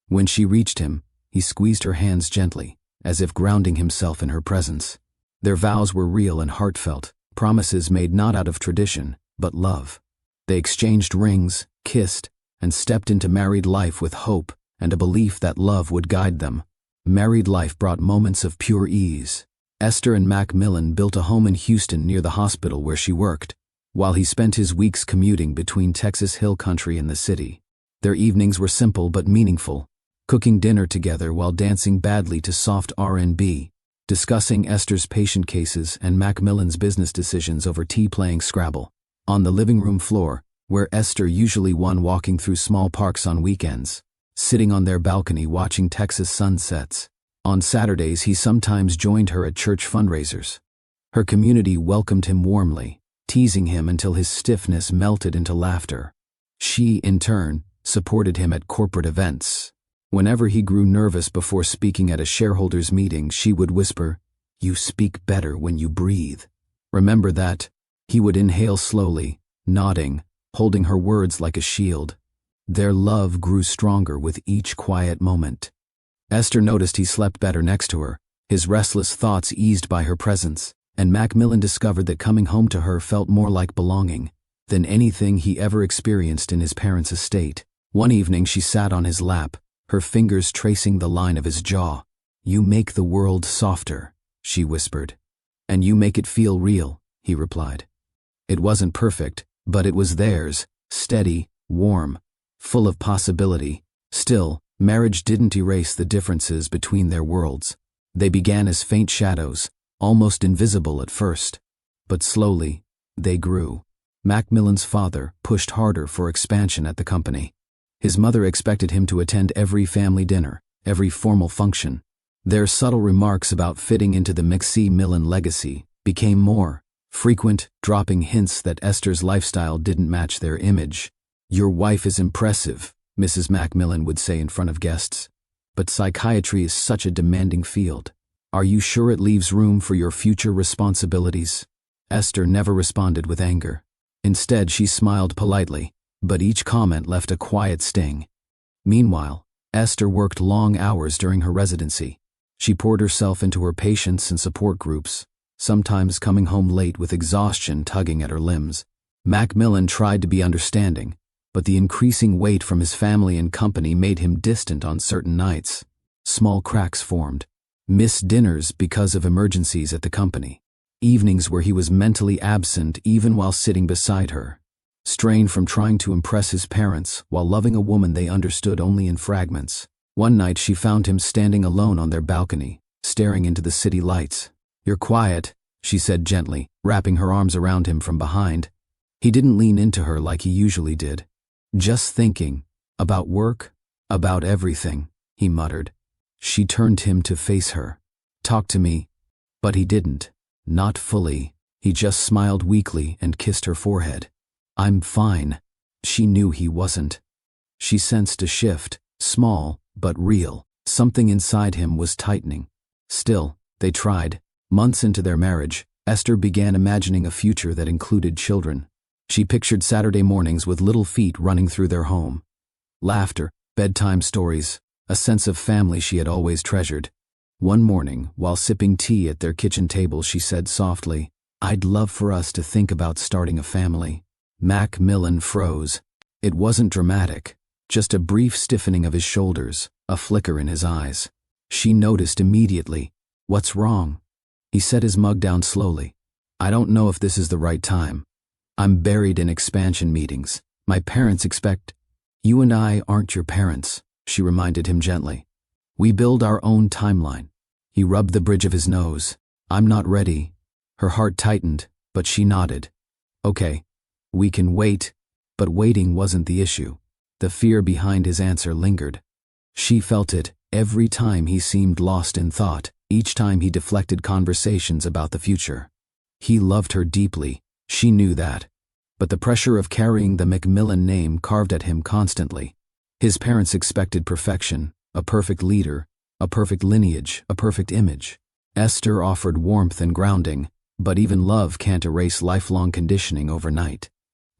When she reached him, he squeezed her hands gently, as if grounding himself in her presence. Their vows were real and heartfelt, promises made not out of tradition, but love. They exchanged rings, kissed, and stepped into married life with hope and a belief that love would guide them. Married life brought moments of pure ease. Esther and McMillan built a home in Houston near the hospital where she worked, while he spent his weeks commuting between Texas Hill Country and the city. Their evenings were simple but meaningful, cooking dinner together while dancing badly to soft R&B, discussing Esther's patient cases and McMillan's business decisions over tea, playing Scrabble. On the living room floor, where Esther usually won walking through small parks on weekends, sitting on their balcony watching Texas sunsets. On Saturdays he sometimes joined her at church fundraisers. Her community welcomed him warmly, teasing him until his stiffness melted into laughter. She, in turn, supported him at corporate events. Whenever he grew nervous before speaking at a shareholders' meeting, she would whisper, "You speak better when you breathe. Remember that." He would inhale slowly, nodding, holding her words like a shield. Their love grew stronger with each quiet moment. Esther noticed he slept better next to her, his restless thoughts eased by her presence, and McMillan discovered that coming home to her felt more like belonging than anything he ever experienced in his parents' estate. One evening she sat on his lap, her fingers tracing the line of his jaw. "You make the world softer," she whispered. "And you make it feel real," he replied. It wasn't perfect, but it was theirs, steady, warm, full of possibility. Still, marriage didn't erase the differences between their worlds. They began as faint shadows, almost invisible at first. But slowly, they grew. McMillan's father pushed harder for expansion at the company. His mother expected him to attend every family dinner, every formal function. Their subtle remarks about fitting into the McMillan legacy became more frequent, dropping hints that Esther's lifestyle didn't match their image. "Your wife is impressive," Mrs. McMillan would say in front of guests. "But psychiatry is such a demanding field. Are you sure it leaves room for your future responsibilities?" Esther never responded with anger. Instead, she smiled politely, but each comment left a quiet sting. Meanwhile, Esther worked long hours during her residency. She poured herself into her patients and support groups, sometimes coming home late with exhaustion tugging at her limbs. McMillan tried to be understanding, but the increasing weight from his family and company made him distant on certain nights. Small cracks formed. Missed dinners because of emergencies at the company. Evenings where he was mentally absent even while sitting beside her. Strain from trying to impress his parents while loving a woman they understood only in fragments. One night she found him standing alone on their balcony, staring into the city lights. "You're quiet," she said gently, wrapping her arms around him from behind. He didn't lean into her like he usually did. "Just thinking. About work? About everything," he muttered. She turned him to face her. "Talk to me." But he didn't. Not fully. He just smiled weakly and kissed her forehead. "I'm fine." She knew he wasn't. She sensed a shift, small but real. Something inside him was tightening. Still, they tried. Months into their marriage, Esther began imagining a future that included children. She pictured Saturday mornings with little feet running through their home. Laughter, bedtime stories, a sense of family she had always treasured. One morning, while sipping tea at their kitchen table, she said softly, "I'd love for us to think about starting a family." McMillan froze. It wasn't dramatic, just a brief stiffening of his shoulders, a flicker in his eyes. She noticed immediately. "What's wrong?" He set his mug down slowly. "I don't know if this is the right time. I'm buried in expansion meetings. My parents expect—" "You and I aren't your parents," she reminded him gently. "We build our own timeline." He rubbed the bridge of his nose. "I'm not ready." Her heart tightened, but she nodded. "Okay, we can wait." But waiting wasn't the issue. The fear behind his answer lingered. She felt it every time he seemed lost in thought, each time he deflected conversations about the future. He loved her deeply, she knew that. But the pressure of carrying the McMillan name carved at him constantly. His parents expected perfection, a perfect leader, a perfect lineage, a perfect image. Esther offered warmth and grounding, but even love can't erase lifelong conditioning overnight.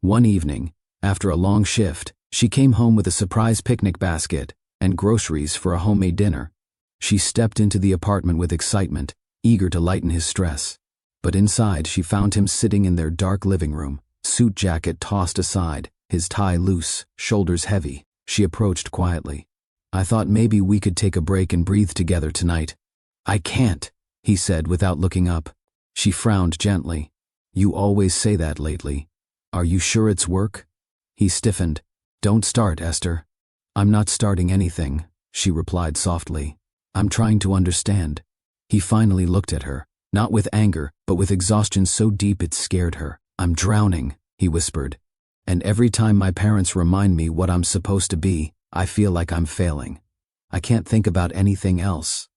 One evening, after a long shift, she came home with a surprise picnic basket and groceries for a homemade dinner. She stepped into the apartment with excitement, eager to lighten his stress. But inside she found him sitting in their dark living room, suit jacket tossed aside, his tie loose, shoulders heavy. She approached quietly. "I thought maybe we could take a break and breathe together tonight." "I can't," he said without looking up. She frowned gently. "You always say that lately. Are you sure it's work?" He stiffened. "Don't start, Esther." "I'm not starting anything," she replied softly. "I'm trying to understand." He finally looked at her, not with anger, but with exhaustion so deep it scared her. "I'm drowning," he whispered. "And every time my parents remind me what I'm supposed to be, I feel like I'm failing. I can't think about anything else."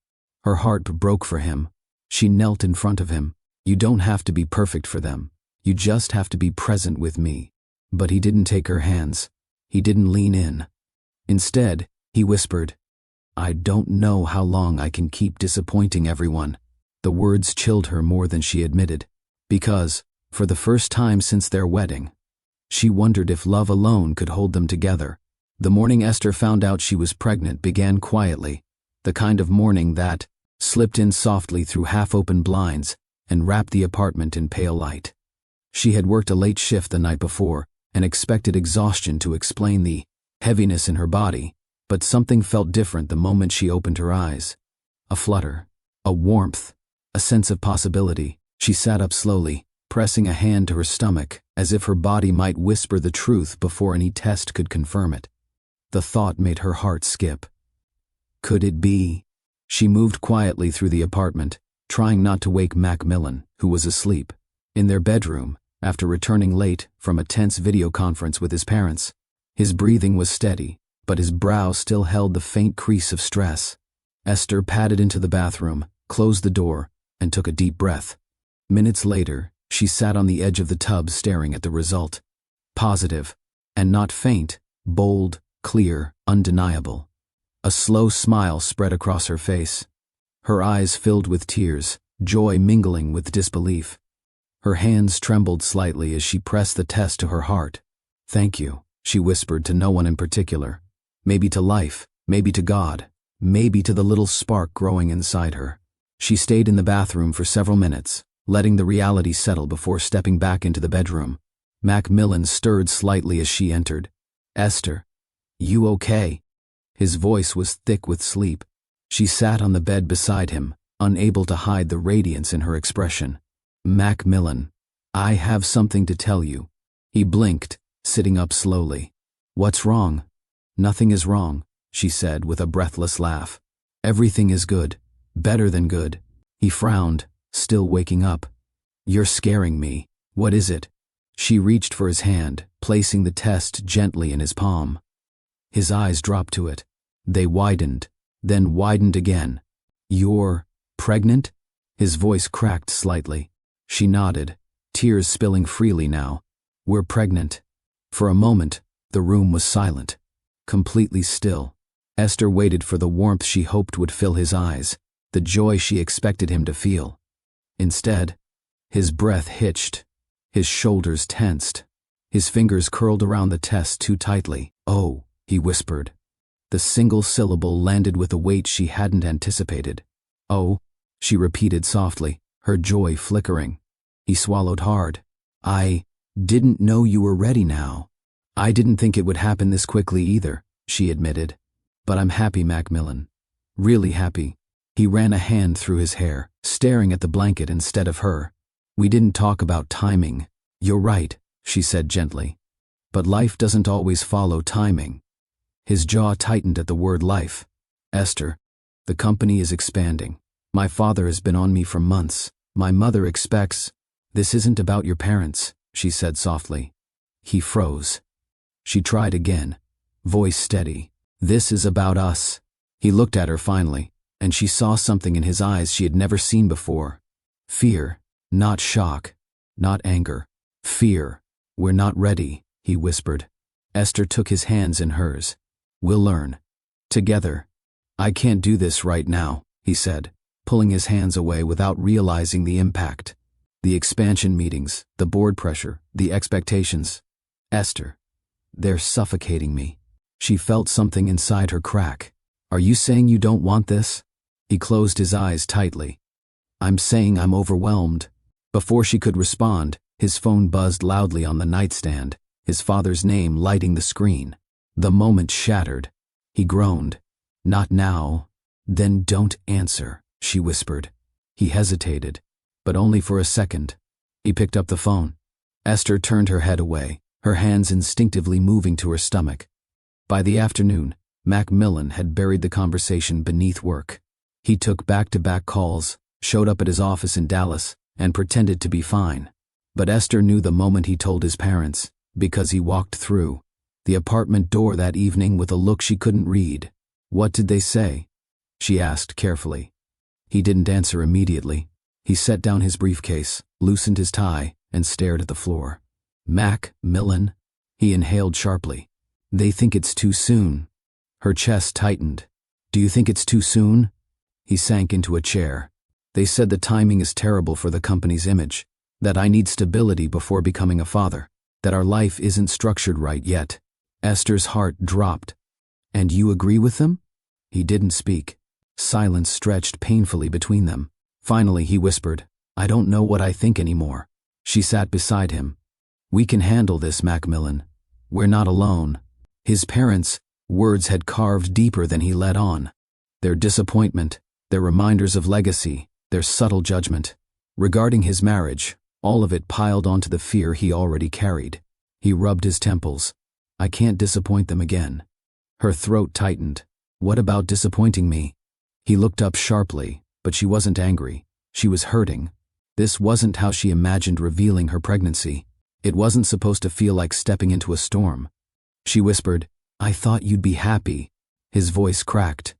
Her heart broke for him. She knelt in front of him. "You don't have to be perfect for them. You just have to be present with me." But he didn't take her hands. He didn't lean in. Instead, he whispered, "I don't know how long I can keep disappointing everyone." The words chilled her more than she admitted, because, for the first time since their wedding, she wondered if love alone could hold them together. The morning Esther found out she was pregnant began quietly, the kind of morning that slipped in softly through half-open blinds and wrapped the apartment in pale light. She had worked a late shift the night before and expected exhaustion to explain the heaviness in her body, but something felt different the moment she opened her eyes. A flutter, a warmth, a sense of possibility. She sat up slowly, pressing a hand to her stomach, as if her body might whisper the truth before any test could confirm it. The thought made her heart skip. Could it be? She moved quietly through the apartment, trying not to wake McMillan, who was asleep. In their bedroom, after returning late from a tense video conference with his parents, his breathing was steady, but his brow still held the faint crease of stress. Esther padded into the bathroom, closed the door, and took a deep breath. Minutes later, she sat on the edge of the tub staring at the result. Positive, and not faint, bold, clear, undeniable. A slow smile spread across her face. Her eyes filled with tears, joy mingling with disbelief. Her hands trembled slightly as she pressed the test to her heart. "Thank you," she whispered to no one in particular. "Maybe to life, maybe to God, maybe to the little spark growing inside her. She stayed in the bathroom for several minutes, letting the reality settle before stepping back into the bedroom. McMillan stirred slightly as she entered. "Esther, you okay?" His voice was thick with sleep. She sat on the bed beside him, unable to hide the radiance in her expression. "McMillan, I have something to tell you." He blinked, sitting up slowly. "What's wrong?" "Nothing is wrong," she said with a breathless laugh. "Everything is good, better than good." He frowned, still waking up. "You're scaring me. What is it?" She reached for his hand, placing the test gently in his palm. His eyes dropped to it. They widened, then widened again. "You're pregnant?" His voice cracked slightly. She nodded, tears spilling freely now. "We're pregnant." For a moment, the room was silent, completely still. Esther waited for the warmth she hoped would fill his eyes, the joy she expected him to feel. Instead, his breath hitched, his shoulders tensed, his fingers curled around the test too tightly. "Oh," he whispered. The single syllable landed with a weight she hadn't anticipated. "Oh," she repeated softly, her joy flickering. He swallowed hard. "I didn't know you were ready now." "I didn't think it would happen this quickly either," she admitted. "But I'm happy, McMillan. Really happy." He ran a hand through his hair, staring at the blanket instead of her. "We didn't talk about timing." "You're right," she said gently. "But life doesn't always follow timing." His jaw tightened at the word life. "Esther, the company is expanding. My father has been on me for months. My mother expects—" "This isn't about your parents," she said softly. He froze. She tried again, voice steady. "This is about us." He looked at her finally, and she saw something in his eyes she had never seen before. Fear, not shock, not anger. Fear. "We're not ready," he whispered. Esther took his hands in hers. "We'll learn. Together." "I can't do this right now," he said, pulling his hands away without realizing the impact. The expansion meetings, the board pressure, the expectations. "Esther, they're suffocating me." She felt something inside her crack. "Are you saying you don't want this?" He closed his eyes tightly. "I'm saying I'm overwhelmed." Before she could respond, his phone buzzed loudly on the nightstand, his father's name lighting the screen. The moment shattered. He groaned. "Not now." "Then don't answer," she whispered. He hesitated, but only for a second. He picked up the phone. Esther turned her head away, her hands instinctively moving to her stomach. By the afternoon, McMillan had buried the conversation beneath work. He took back-to-back calls, showed up at his office in Dallas, and pretended to be fine. But Esther knew the moment he told his parents, because he walked through the apartment door that evening with a look she couldn't read. "What did they say?" she asked carefully. He didn't answer immediately. He set down his briefcase, loosened his tie, and stared at the floor. "McMillan," he inhaled sharply. "They think it's too soon." Her chest tightened. "Do you think it's too soon?" He sank into a chair. "They said the timing is terrible for the company's image, that I need stability before becoming a father, that our life isn't structured right yet." Esther's heart dropped. "And you agree with them?" He didn't speak. Silence stretched painfully between them. Finally he whispered, "I don't know what I think anymore." She sat beside him. "We can handle this, McMillan. We're not alone." His parents' words had carved deeper than he let on. Their disappointment, their reminders of legacy, their subtle judgment. Regarding his marriage, all of it piled onto the fear he already carried. He rubbed his temples. "I can't disappoint them again." Her throat tightened. "What about disappointing me?" He looked up sharply, but she wasn't angry. She was hurting. This wasn't how she imagined revealing her pregnancy. It wasn't supposed to feel like stepping into a storm. She whispered, "I thought you'd be happy." His voice cracked.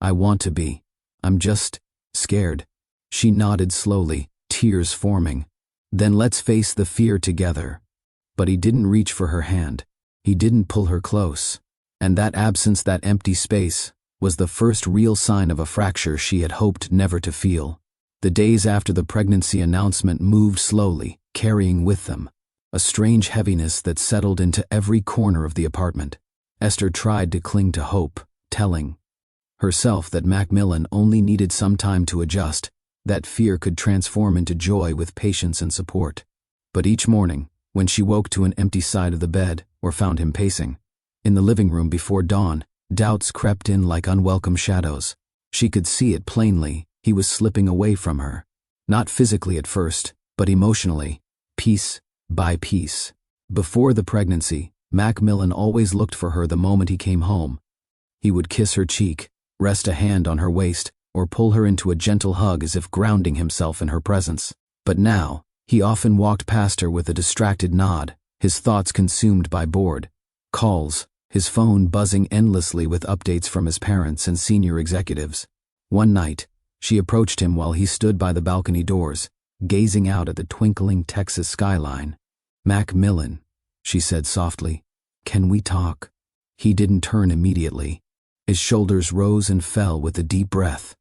"I want to be. I'm just scared." She nodded slowly, tears forming. "Then let's face the fear together." But he didn't reach for her hand. He didn't pull her close. And that absence, that empty space, was the first real sign of a fracture she had hoped never to feel. The days after the pregnancy announcement moved slowly, carrying with them a strange heaviness that settled into every corner of the apartment. Esther tried to cling to hope, telling herself that McMillan only needed some time to adjust, that fear could transform into joy with patience and support. But each morning, when she woke to an empty side of the bed or found him pacing in the living room before dawn, doubts crept in like unwelcome shadows. She could see it plainly, he was slipping away from her. Not physically at first, but emotionally, piece by piece. Before the pregnancy, McMillan always looked for her the moment he came home. He would kiss her cheek, rest a hand on her waist, or pull her into a gentle hug as if grounding himself in her presence. But now, he often walked past her with a distracted nod, his thoughts consumed by bored calls, his phone buzzing endlessly with updates from his parents and senior executives. One night, she approached him while he stood by the balcony doors, gazing out at the twinkling Texas skyline. "McMillan," she said softly, "can we talk?" He didn't turn immediately. His shoulders rose and fell with a deep breath.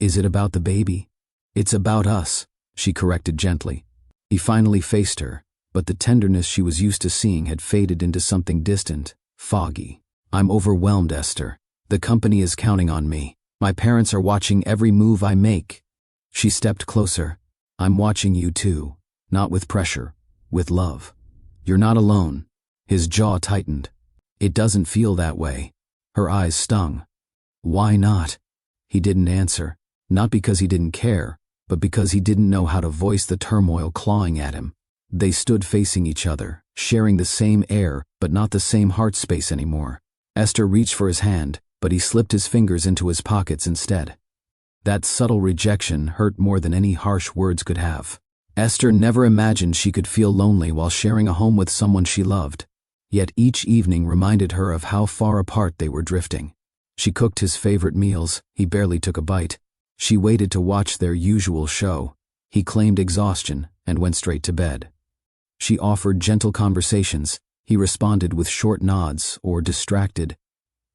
"Is it about the baby?" "It's about us," she corrected gently. He finally faced her, but the tenderness she was used to seeing had faded into something distant, foggy. "I'm overwhelmed, Esther. The company is counting on me. My parents are watching every move I make." She stepped closer. "I'm watching you too, not with pressure, with love. You're not alone." His jaw tightened. "It doesn't feel that way." Her eyes stung. "Why not?" He didn't answer, not because he didn't care, but because he didn't know how to voice the turmoil clawing at him. They stood facing each other, sharing the same air, but not the same heart space anymore. Esther reached for his hand, but he slipped his fingers into his pockets instead. That subtle rejection hurt more than any harsh words could have. Esther never imagined she could feel lonely while sharing a home with someone she loved. Yet each evening reminded her of how far apart they were drifting. She cooked his favorite meals, he barely took a bite. She waited to watch their usual show. He claimed exhaustion and went straight to bed. She offered gentle conversations. He responded with short nods or distracted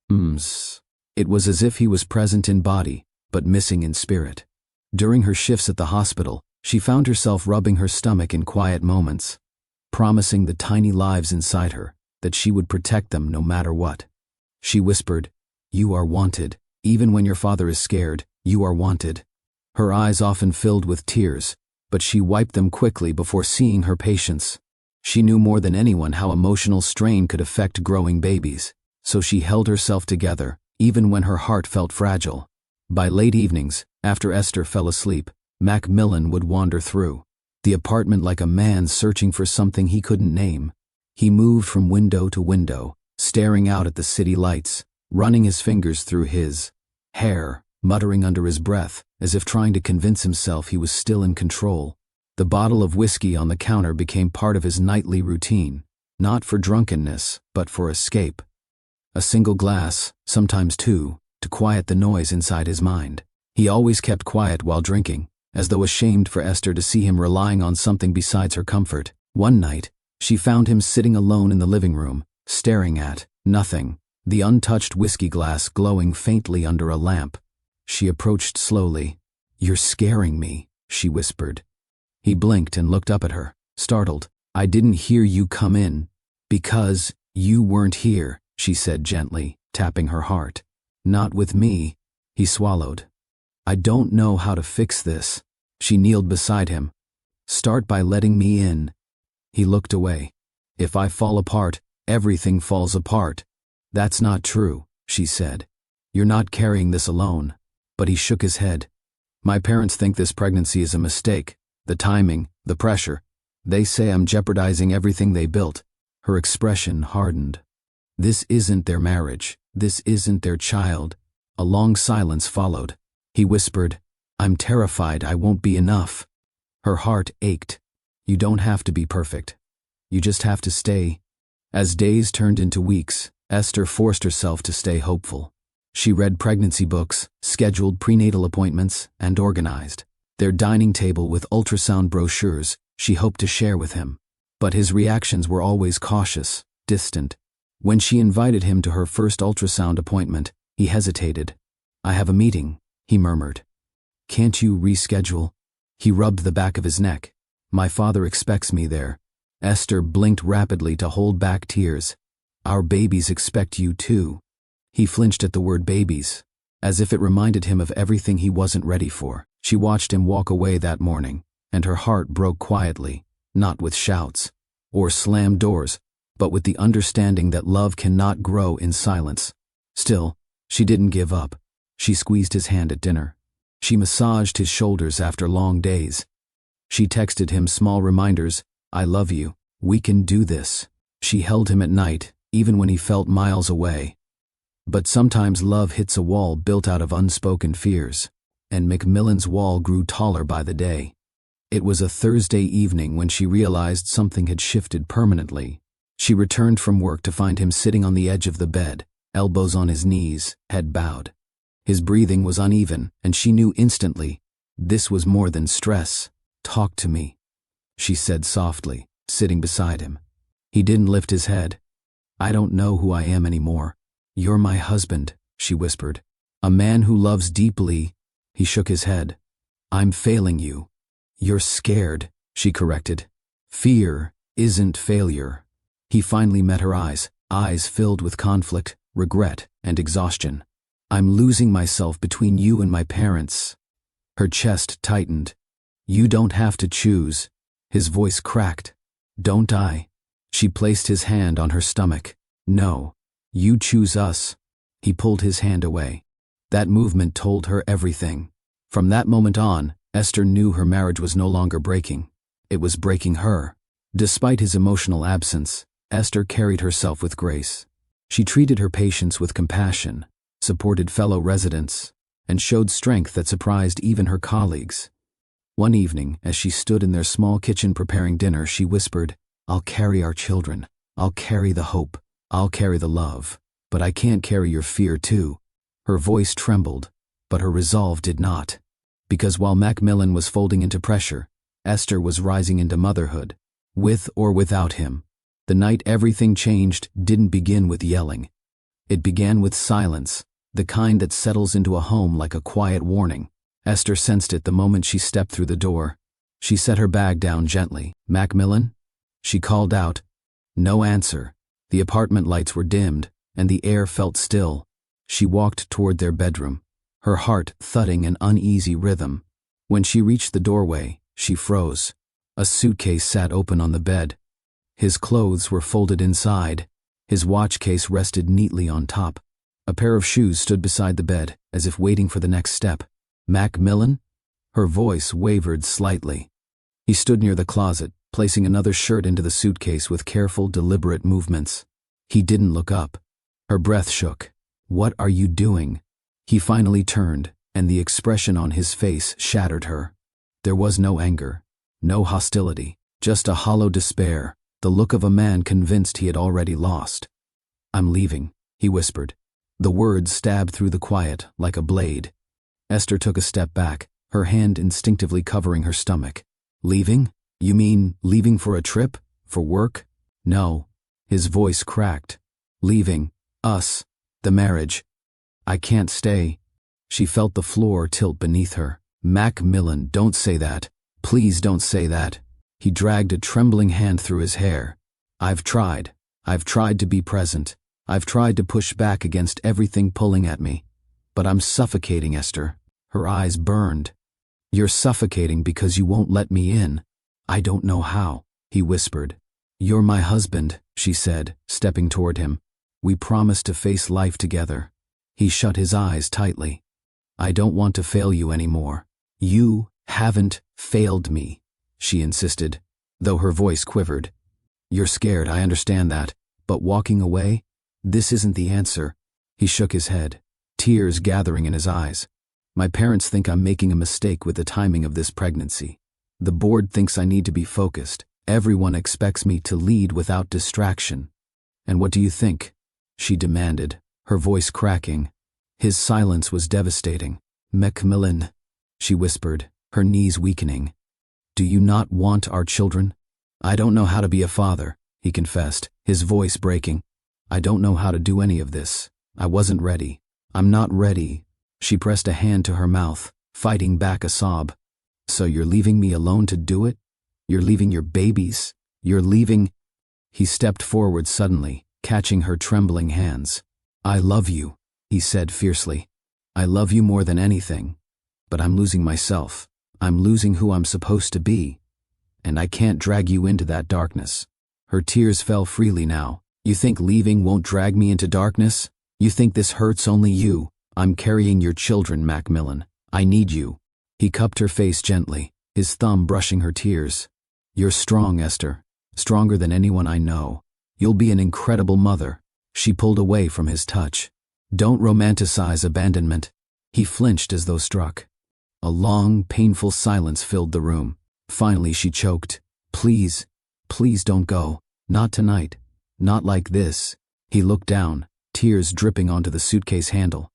"mms." It was as if he was present in body, but missing in spirit. During her shifts at the hospital, she found herself rubbing her stomach in quiet moments, promising the tiny lives inside her that she would protect them no matter what. She whispered, "You are wanted. Even when your father is scared, you are wanted." Her eyes often filled with tears, but she wiped them quickly before seeing her patients. She knew more than anyone how emotional strain could affect growing babies, so she held herself together, even when her heart felt fragile. By late evenings, after Esther fell asleep, McMillan would wander through the apartment like a man searching for something he couldn't name. He moved from window to window, staring out at the city lights, running his fingers through his hair, muttering under his breath, as if trying to convince himself he was still in control. The bottle of whiskey on the counter became part of his nightly routine, not for drunkenness, but for escape. A single glass, sometimes two, to quiet the noise inside his mind. He always kept quiet while drinking, as though ashamed for Esther to see him relying on something besides her comfort. One night, she found him sitting alone in the living room, staring at nothing, the untouched whiskey glass glowing faintly under a lamp. She approached slowly. "You're scaring me," she whispered. He blinked and looked up at her, startled. "I didn't hear you come in." "Because you weren't here," she said gently, tapping her heart. "Not with me." He swallowed. "I don't know how to fix this." She kneeled beside him. "Start by letting me in." He looked away. "If I fall apart, everything falls apart." "That's not true," she said. "You're not carrying this alone." But he shook his head. "My parents think this pregnancy is a mistake. The timing, the pressure. They say I'm jeopardizing everything they built." Her expression hardened. "This isn't their marriage. This isn't their child." A long silence followed. He whispered, "I'm terrified I won't be enough." Her heart ached. "You don't have to be perfect. You just have to stay." As days turned into weeks, Esther forced herself to stay hopeful. She read pregnancy books, scheduled prenatal appointments, and organized their dining table with ultrasound brochures she hoped to share with him. But his reactions were always cautious, distant. When she invited him to her first ultrasound appointment, he hesitated. "I have a meeting," he murmured. "Can't you reschedule?" He rubbed the back of his neck. "My father expects me there." Esther blinked rapidly to hold back tears. "Our babies expect you too." He flinched at the word babies, as if it reminded him of everything he wasn't ready for. She watched him walk away that morning, and her heart broke quietly, not with shouts or slammed doors, but with the understanding that love cannot grow in silence. Still, she didn't give up. She squeezed his hand at dinner. She massaged his shoulders after long days. She texted him small reminders, "I love you. We can do this." She held him at night, even when he felt miles away. But sometimes love hits a wall built out of unspoken fears, and McMillan's wall grew taller by the day. It was a Thursday evening when she realized something had shifted permanently. She returned from work to find him sitting on the edge of the bed, elbows on his knees, head bowed. His breathing was uneven, and she knew instantly, this was more than stress. "Talk to me," she said softly, sitting beside him. He didn't lift his head. "I don't know who I am anymore. You're my husband," she whispered. "A man who loves deeply." He shook his head. "I'm failing you." "You're scared," she corrected. "Fear isn't failure." He finally met her eyes filled with conflict, regret, and exhaustion. "I'm losing myself between you and my parents." Her chest tightened. "You don't have to choose." His voice cracked. "Don't I?" She placed his hand on her stomach. "No. You choose us." He pulled his hand away. That movement told her everything. From that moment on, Esther knew her marriage was no longer breaking. It was breaking her. Despite his emotional absence, Esther carried herself with grace. She treated her patients with compassion, supported fellow residents, and showed strength that surprised even her colleagues. One evening, as she stood in their small kitchen preparing dinner, she whispered, "I'll carry our children. I'll carry the hope. I'll carry the love. But I can't carry your fear too." Her voice trembled, but her resolve did not. Because while McMillan was folding into pressure, Esther was rising into motherhood, with or without him. The night everything changed didn't begin with yelling. It began with silence, the kind that settles into a home like a quiet warning. Esther sensed it the moment she stepped through the door. She set her bag down gently. "McMillan?" She called out. No answer. The apartment lights were dimmed, and the air felt still. She walked toward their bedroom, her heart thudding an uneasy rhythm. When she reached the doorway, she froze. A suitcase sat open on the bed. His clothes were folded inside. His watch case rested neatly on top. A pair of shoes stood beside the bed, as if waiting for the next step. "McMillan?" Her voice wavered slightly. He stood near the closet, placing another shirt into the suitcase with careful, deliberate movements. He didn't look up. Her breath shook. "What are you doing?" He finally turned, and the expression on his face shattered her. There was no anger, no hostility, just a hollow despair, the look of a man convinced he had already lost. "I'm leaving," he whispered. The words stabbed through the quiet like a blade. Esther took a step back, her hand instinctively covering her stomach. "Leaving? You mean leaving for a trip? For work?" "No." His voice cracked. "Leaving. Us. The marriage. I can't stay." She felt the floor tilt beneath her. "McMillan, don't say that. Please don't say that." He dragged a trembling hand through his hair. I've tried to be present. I've tried to push back against everything pulling at me. But I'm suffocating, Esther." Her eyes burned. "You're suffocating because you won't let me in." "I don't know how," he whispered. "You're my husband," she said, stepping toward him. "We promised to face life together." He shut his eyes tightly. "I don't want to fail you anymore." "You haven't failed me," she insisted, though her voice quivered. "You're scared, I understand that, but walking away? This isn't the answer." He shook his head, tears gathering in his eyes. "My parents think I'm making a mistake with the timing of this pregnancy. The board thinks I need to be focused. Everyone expects me to lead without distraction." "And what do you think?" she demanded, her voice cracking. His silence was devastating. "McMillan," she whispered, her knees weakening. "Do you not want our children?" "I don't know how to be a father," he confessed, his voice breaking. "I don't know how to do any of this. I wasn't ready. I'm not ready." She pressed a hand to her mouth, fighting back a sob. "So you're leaving me alone to do it? You're leaving your babies? You're leaving—" He stepped forward suddenly, catching her trembling hands. "I love you," he said fiercely. I love you more than anything, but I'm losing myself. I'm losing who I'm supposed to be, and I can't drag you into that darkness. Her tears fell freely now. You think leaving won't drag me into darkness? You think this hurts only you? I'm carrying your children, McMillan. I need you. He cupped her face gently, his thumb brushing her tears. You're strong, Esther. Stronger than anyone I know. You'll be an incredible mother. She pulled away from his touch. Don't romanticize abandonment. He flinched as though struck. A long, painful silence filled the room. Finally she choked. Please, please don't go. Not tonight. Not like this. He looked down, tears dripping onto the suitcase handle.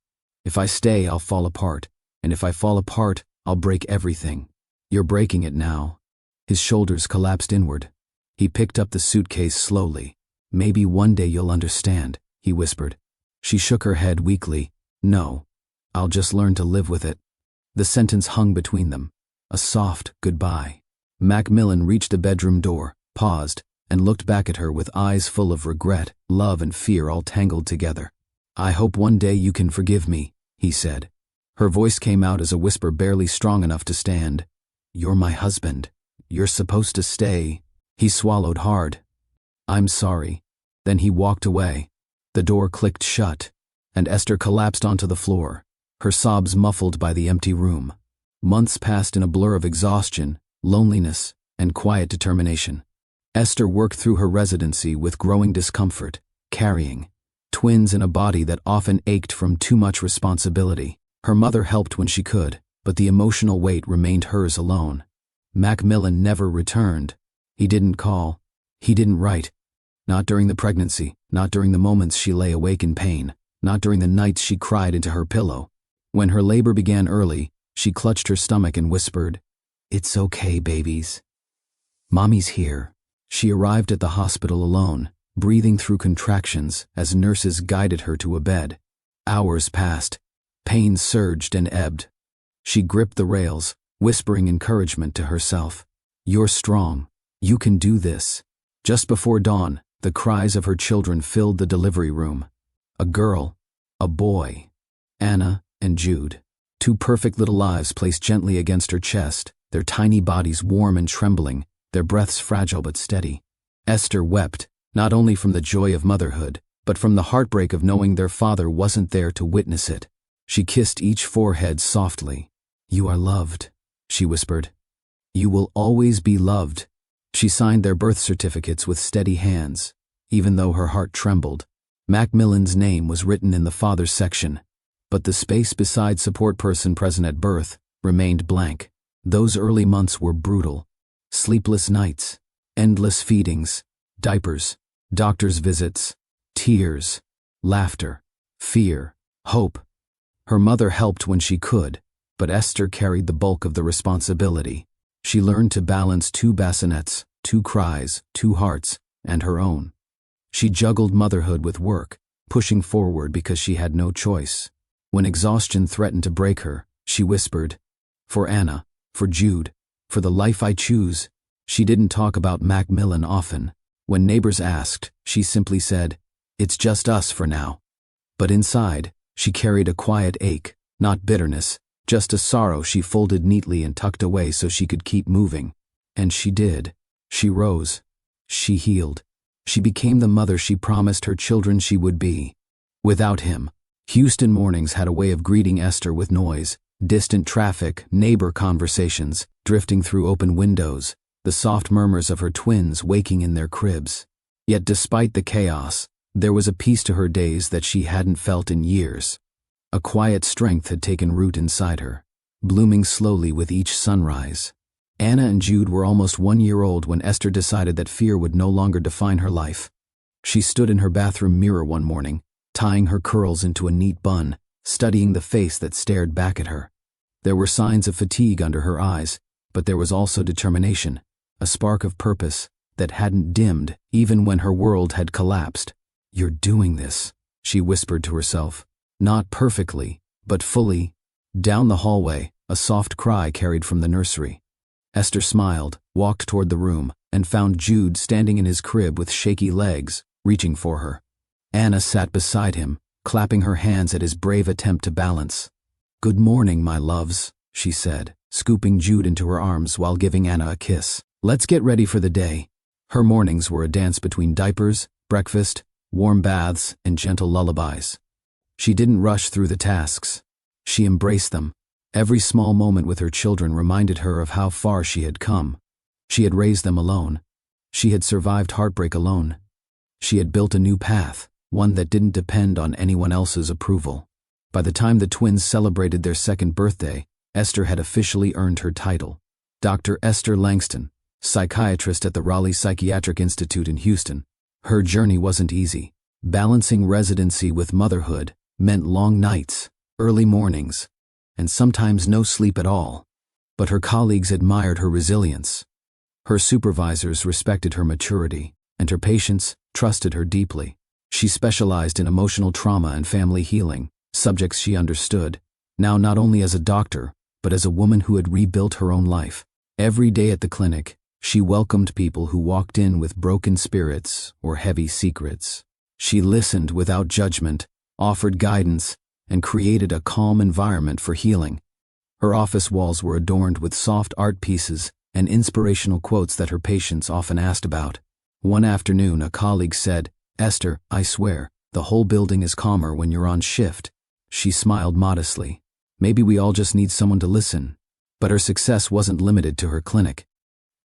If I stay, I'll fall apart. And if I fall apart, I'll break everything. You're breaking it now. His shoulders collapsed inward. He picked up the suitcase slowly. Maybe one day you'll understand, he whispered. She shook her head weakly. No. I'll just learn to live with it. The sentence hung between them. A soft goodbye. McMillan reached the bedroom door, paused, and looked back at her with eyes full of regret, love, and fear all tangled together. I hope one day you can forgive me, he said. Her voice came out as a whisper barely strong enough to stand. You're my husband. You're supposed to stay. He swallowed hard. I'm sorry. Then he walked away. The door clicked shut, and Esther collapsed onto the floor, her sobs muffled by the empty room. Months passed in a blur of exhaustion, loneliness, and quiet determination. Esther worked through her residency with growing discomfort, carrying twins in a body that often ached from too much responsibility. Her mother helped when she could, but the emotional weight remained hers alone. McMillan never returned. He didn't call. He didn't write. Not during the pregnancy, not during the moments she lay awake in pain, not during the nights she cried into her pillow. When her labor began early, she clutched her stomach and whispered, "It's okay, babies. Mommy's here." She arrived at the hospital alone, breathing through contractions as nurses guided her to a bed. Hours passed. Pain surged and ebbed. She gripped the rails, whispering encouragement to herself. You're strong. You can do this. Just before dawn, the cries of her children filled the delivery room. A girl, a boy, Anna and Jude. Two perfect little lives placed gently against her chest, their tiny bodies warm and trembling, their breaths fragile but steady. Esther wept, not only from the joy of motherhood, but from the heartbreak of knowing their father wasn't there to witness it. She kissed each forehead softly. You are loved, she whispered. You will always be loved. She signed their birth certificates with steady hands, even though her heart trembled. McMillan's name was written in the father's section, but the space beside support person present at birth remained blank. Those early months were brutal. Sleepless nights, endless feedings, diapers, doctor's visits, tears, laughter, fear, hope. Her mother helped when she could, but Esther carried the bulk of the responsibility. She learned to balance two bassinets, two cries, two hearts, and her own. She juggled motherhood with work, pushing forward because she had no choice. When exhaustion threatened to break her, she whispered, "For Anna, for Jude, for the life I choose." She didn't talk about McMillan often. When neighbors asked, she simply said, "It's just us for now." But inside, she carried a quiet ache, not bitterness, just a sorrow she folded neatly and tucked away so she could keep moving. And she did. She rose. She healed. She became the mother she promised her children she would be. Without him, Houston mornings had a way of greeting Esther with noise, distant traffic, neighbor conversations, drifting through open windows, the soft murmurs of her twins waking in their cribs. Yet despite the chaos, there was a peace to her days that she hadn't felt in years. A quiet strength had taken root inside her, blooming slowly with each sunrise. Anna and Jude were almost 1 year old when Esther decided that fear would no longer define her life. She stood in her bathroom mirror one morning, tying her curls into a neat bun, studying the face that stared back at her. There were signs of fatigue under her eyes, but there was also determination, a spark of purpose that hadn't dimmed even when her world had collapsed. You're doing this, she whispered to herself. Not perfectly, but fully. Down the hallway, a soft cry carried from the nursery. Esther smiled, walked toward the room, and found Jude standing in his crib with shaky legs, reaching for her. Anna sat beside him, clapping her hands at his brave attempt to balance. "Good morning, my loves," she said, scooping Jude into her arms while giving Anna a kiss. "Let's get ready for the day." Her mornings were a dance between diapers, breakfast, warm baths, and gentle lullabies. She didn't rush through the tasks. She embraced them. Every small moment with her children reminded her of how far she had come. She had raised them alone. She had survived heartbreak alone. She had built a new path, one that didn't depend on anyone else's approval. By the time the twins celebrated their second birthday, Esther had officially earned her title. Dr. Esther Langston, psychiatrist at the Raleigh Psychiatric Institute in Houston. Her journey wasn't easy. Balancing residency with motherhood meant long nights, early mornings, and sometimes no sleep at all. But her colleagues admired her resilience. Her supervisors respected her maturity, and her patients trusted her deeply. She specialized in emotional trauma and family healing, subjects she understood, now not only as a doctor, but as a woman who had rebuilt her own life. Every day at the clinic, she welcomed people who walked in with broken spirits or heavy secrets. She listened without judgment, offered guidance, and created a calm environment for healing. Her office walls were adorned with soft art pieces and inspirational quotes that her patients often asked about. One afternoon, a colleague said, "Esther, I swear, the whole building is calmer when you're on shift." She smiled modestly. Maybe we all just need someone to listen. But her success wasn't limited to her clinic.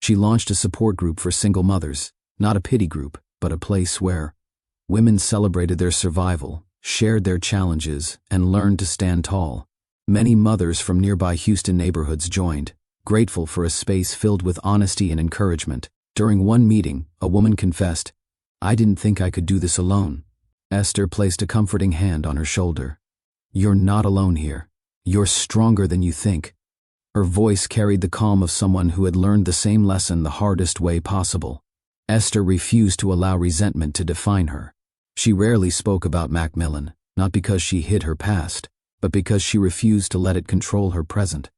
She launched a support group for single mothers, not a pity group, but a place where women celebrated their survival, shared their challenges, and learned to stand tall. Many mothers from nearby Houston neighborhoods joined, grateful for a space filled with honesty and encouragement. During one meeting, a woman confessed, "I didn't think I could do this alone." Esther placed a comforting hand on her shoulder. "You're not alone here. You're stronger than you think." Her voice carried the calm of someone who had learned the same lesson the hardest way possible. Esther refused to allow resentment to define her. She rarely spoke about McMillan, not because she hid her past, but because she refused to let it control her present.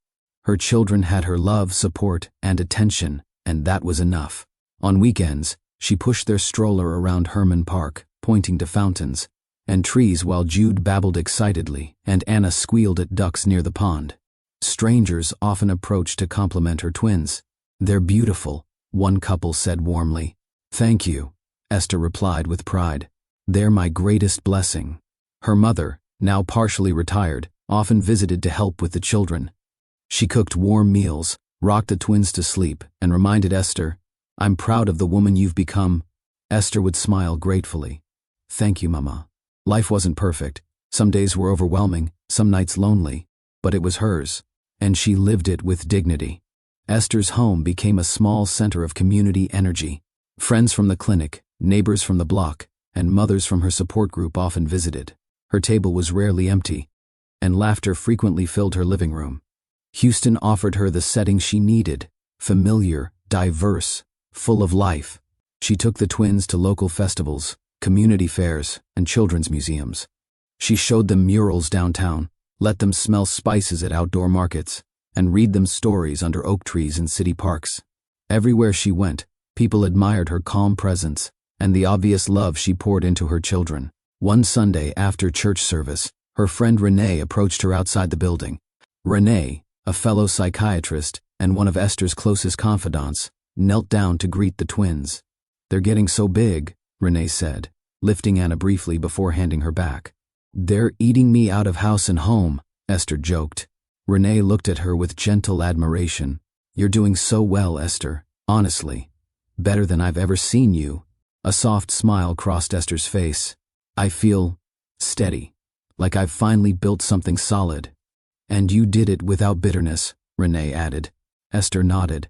Her children had her love, support, and attention, and that was enough. On weekends, she pushed their stroller around Herman Park, pointing to fountains and trees while Jude babbled excitedly and Anna squealed at ducks near the pond. Strangers often approached to compliment her twins. "They're beautiful," one couple said warmly. "Thank you," Esther replied with pride. "They're my greatest blessing." Her mother, now partially retired, often visited to help with the children. She cooked warm meals, rocked the twins to sleep, and reminded Esther, "I'm proud of the woman you've become." Esther would smile gratefully. "Thank you, Mama." Life wasn't perfect. Some days were overwhelming, some nights lonely, but it was hers, and she lived it with dignity. Esther's home became a small center of community energy. Friends from the clinic, neighbors from the block, and mothers from her support group often visited. Her table was rarely empty, and laughter frequently filled her living room. Houston offered her the setting she needed, familiar, diverse, full of life. She took the twins to local festivals, community fairs, and children's museums. She showed them murals downtown, let them smell spices at outdoor markets, and read them stories under oak trees in city parks. Everywhere she went, people admired her calm presence and the obvious love she poured into her children. One Sunday after church service, her friend Renee approached her outside the building. Renee, a fellow psychiatrist and one of Esther's closest confidants, knelt down to greet the twins. "They're getting so big," Renee said, lifting Anna briefly before handing her back. "They're eating me out of house and home," Esther joked. Renee looked at her with gentle admiration. "You're doing so well, Esther, honestly. Better than I've ever seen you." A soft smile crossed Esther's face. "I feel steady, like I've finally built something solid." "And you did it without bitterness," Renee added. Esther nodded.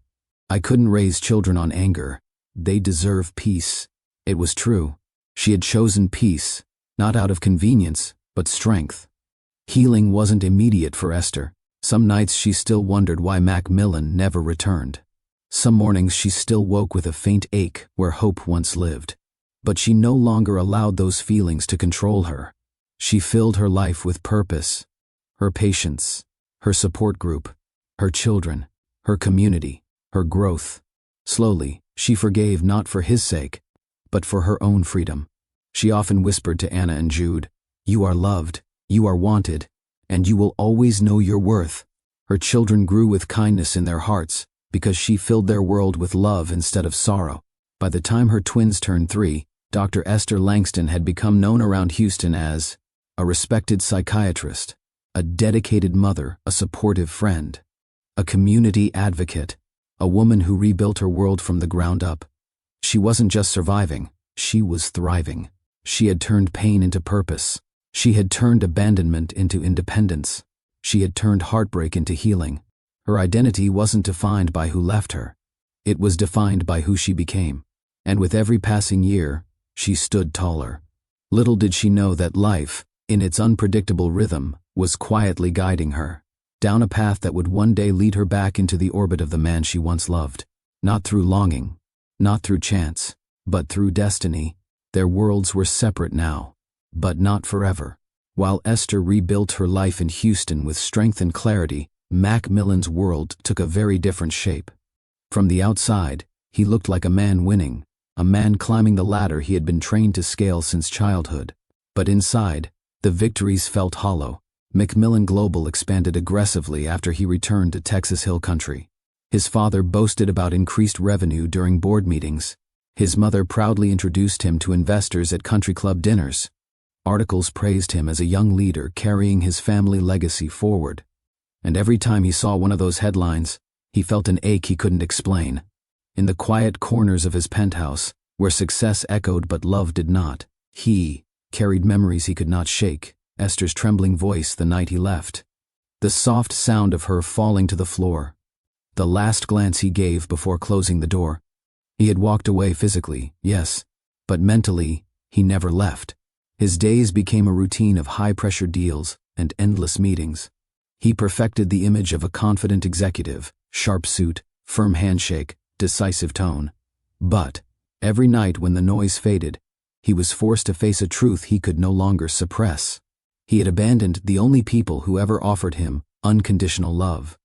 "I couldn't raise children on anger. They deserve peace." It was true. She had chosen peace, not out of convenience, but strength. Healing wasn't immediate for Esther. Some nights she still wondered why McMillan never returned. Some mornings she still woke with a faint ache where hope once lived. But she no longer allowed those feelings to control her. She filled her life with purpose. Her patients, her support group, her children, her community, her growth. Slowly, she forgave not for his sake, but for her own freedom. She often whispered to Anna and Jude, You are loved, you are wanted, and you will always know your worth. Her children grew with kindness in their hearts because she filled their world with love instead of sorrow. By the time her twins turned 3, Dr. Esther Langston had become known around Houston as a respected psychiatrist, a dedicated mother, a supportive friend, a community advocate, a woman who rebuilt her world from the ground up. She wasn't just surviving, she was thriving. She had turned pain into purpose. She had turned abandonment into independence. She had turned heartbreak into healing. Her identity wasn't defined by who left her. It was defined by who she became. And with every passing year, she stood taller. Little did she know that life, in its unpredictable rhythm, was quietly guiding her down a path that would one day lead her back into the orbit of the man she once loved. Not through longing, not through chance, but through destiny. Their worlds were separate now, but not forever. While Esther rebuilt her life in Houston with strength and clarity, McMillan's world took a very different shape. From the outside, he looked like a man winning, a man climbing the ladder he had been trained to scale since childhood. But inside, the victories felt hollow. McMillan Global expanded aggressively after he returned to Texas Hill Country. His father boasted about increased revenue during board meetings. His mother proudly introduced him to investors at country club dinners. Articles praised him as a young leader carrying his family legacy forward. And every time he saw one of those headlines, he felt an ache he couldn't explain. In the quiet corners of his penthouse, where success echoed but love did not, he carried memories he could not shake. Esther's trembling voice the night he left. The soft sound of her falling to the floor. The last glance he gave before closing the door. He had walked away physically, yes, but mentally, he never left. His days became a routine of high-pressure deals and endless meetings. He perfected the image of a confident executive, sharp suit, firm handshake, decisive tone. But every night when the noise faded, he was forced to face a truth he could no longer suppress. He had abandoned the only people who ever offered him unconditional love.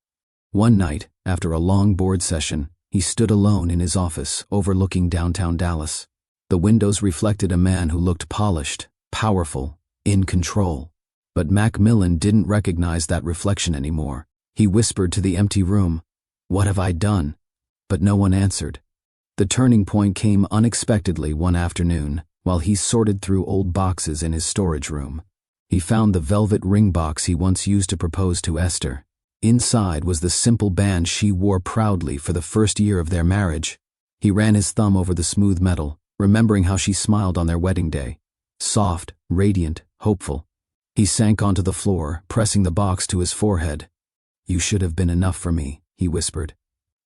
One night, after a long board session, he stood alone in his office overlooking downtown Dallas. The windows reflected a man who looked polished, powerful, in control. But McMillan didn't recognize that reflection anymore. He whispered to the empty room, "What have I done?" But no one answered. The turning point came unexpectedly one afternoon while he sorted through old boxes in his storage room. He found the velvet ring box he once used to propose to Esther. Inside was the simple band she wore proudly for the first year of their marriage. He ran his thumb over the smooth metal, remembering how she smiled on their wedding day. Soft, radiant, hopeful. He sank onto the floor, pressing the box to his forehead. "You should have been enough for me," he whispered.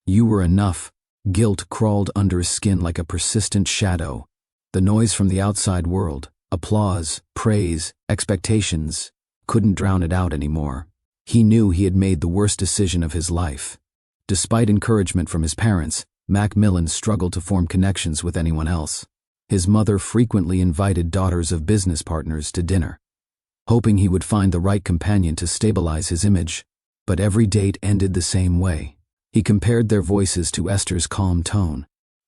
"You were enough." Guilt crawled under his skin like a persistent shadow. The noise from the outside world, applause, praise, expectations, couldn't drown it out anymore. He knew he had made the worst decision of his life. Despite encouragement from his parents, McMillan struggled to form connections with anyone else. His mother frequently invited daughters of business partners to dinner, hoping he would find the right companion to stabilize his image. But every date ended the same way. He compared their voices to Esther's calm tone.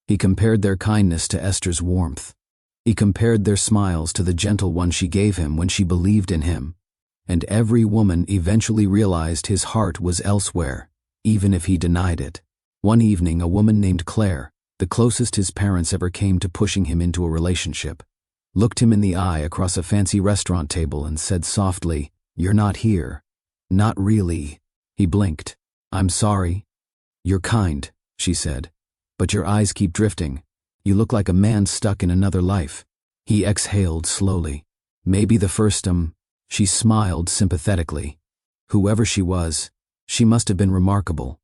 He compared their kindness to Esther's warmth. He compared their smiles to the gentle one she gave him when she believed in him. And every woman eventually realized his heart was elsewhere, even if he denied it. One evening, a woman named Claire, the closest his parents ever came to pushing him into a relationship, looked him in the eye across a fancy restaurant table and said softly, "You're not here." "Not really." He blinked. "I'm sorry." "You're kind," she said, "but your eyes keep drifting. You look like a man stuck in another life." He exhaled slowly. "Maybe the first She smiled sympathetically. Whoever she was, she must have been remarkable.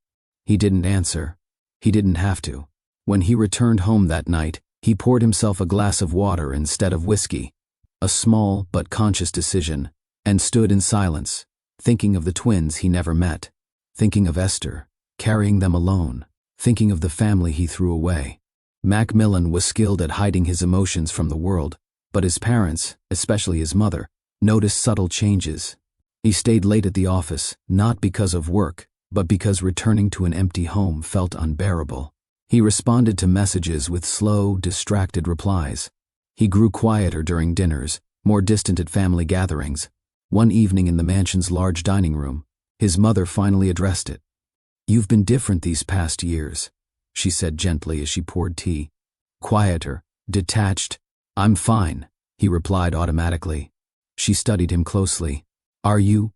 He didn't answer. He didn't have to. When he returned home that night, he poured himself a glass of water instead of whiskey. A small but conscious decision, and stood in silence, thinking of the twins he never met, thinking of Esther, carrying them alone, thinking of the family he threw away. McMillan was skilled at hiding his emotions from the world, but his parents, especially his mother, noticed subtle changes. He stayed late at the office, not because of work, but because returning to an empty home felt unbearable. He responded to messages with slow, distracted replies. He grew quieter during dinners, more distant at family gatherings. One evening in the mansion's large dining room, his mother finally addressed it. "You've been different these past years," she said gently as she poured tea. "Quieter, detached." "I'm fine," he replied automatically. She studied him closely. "Are you?"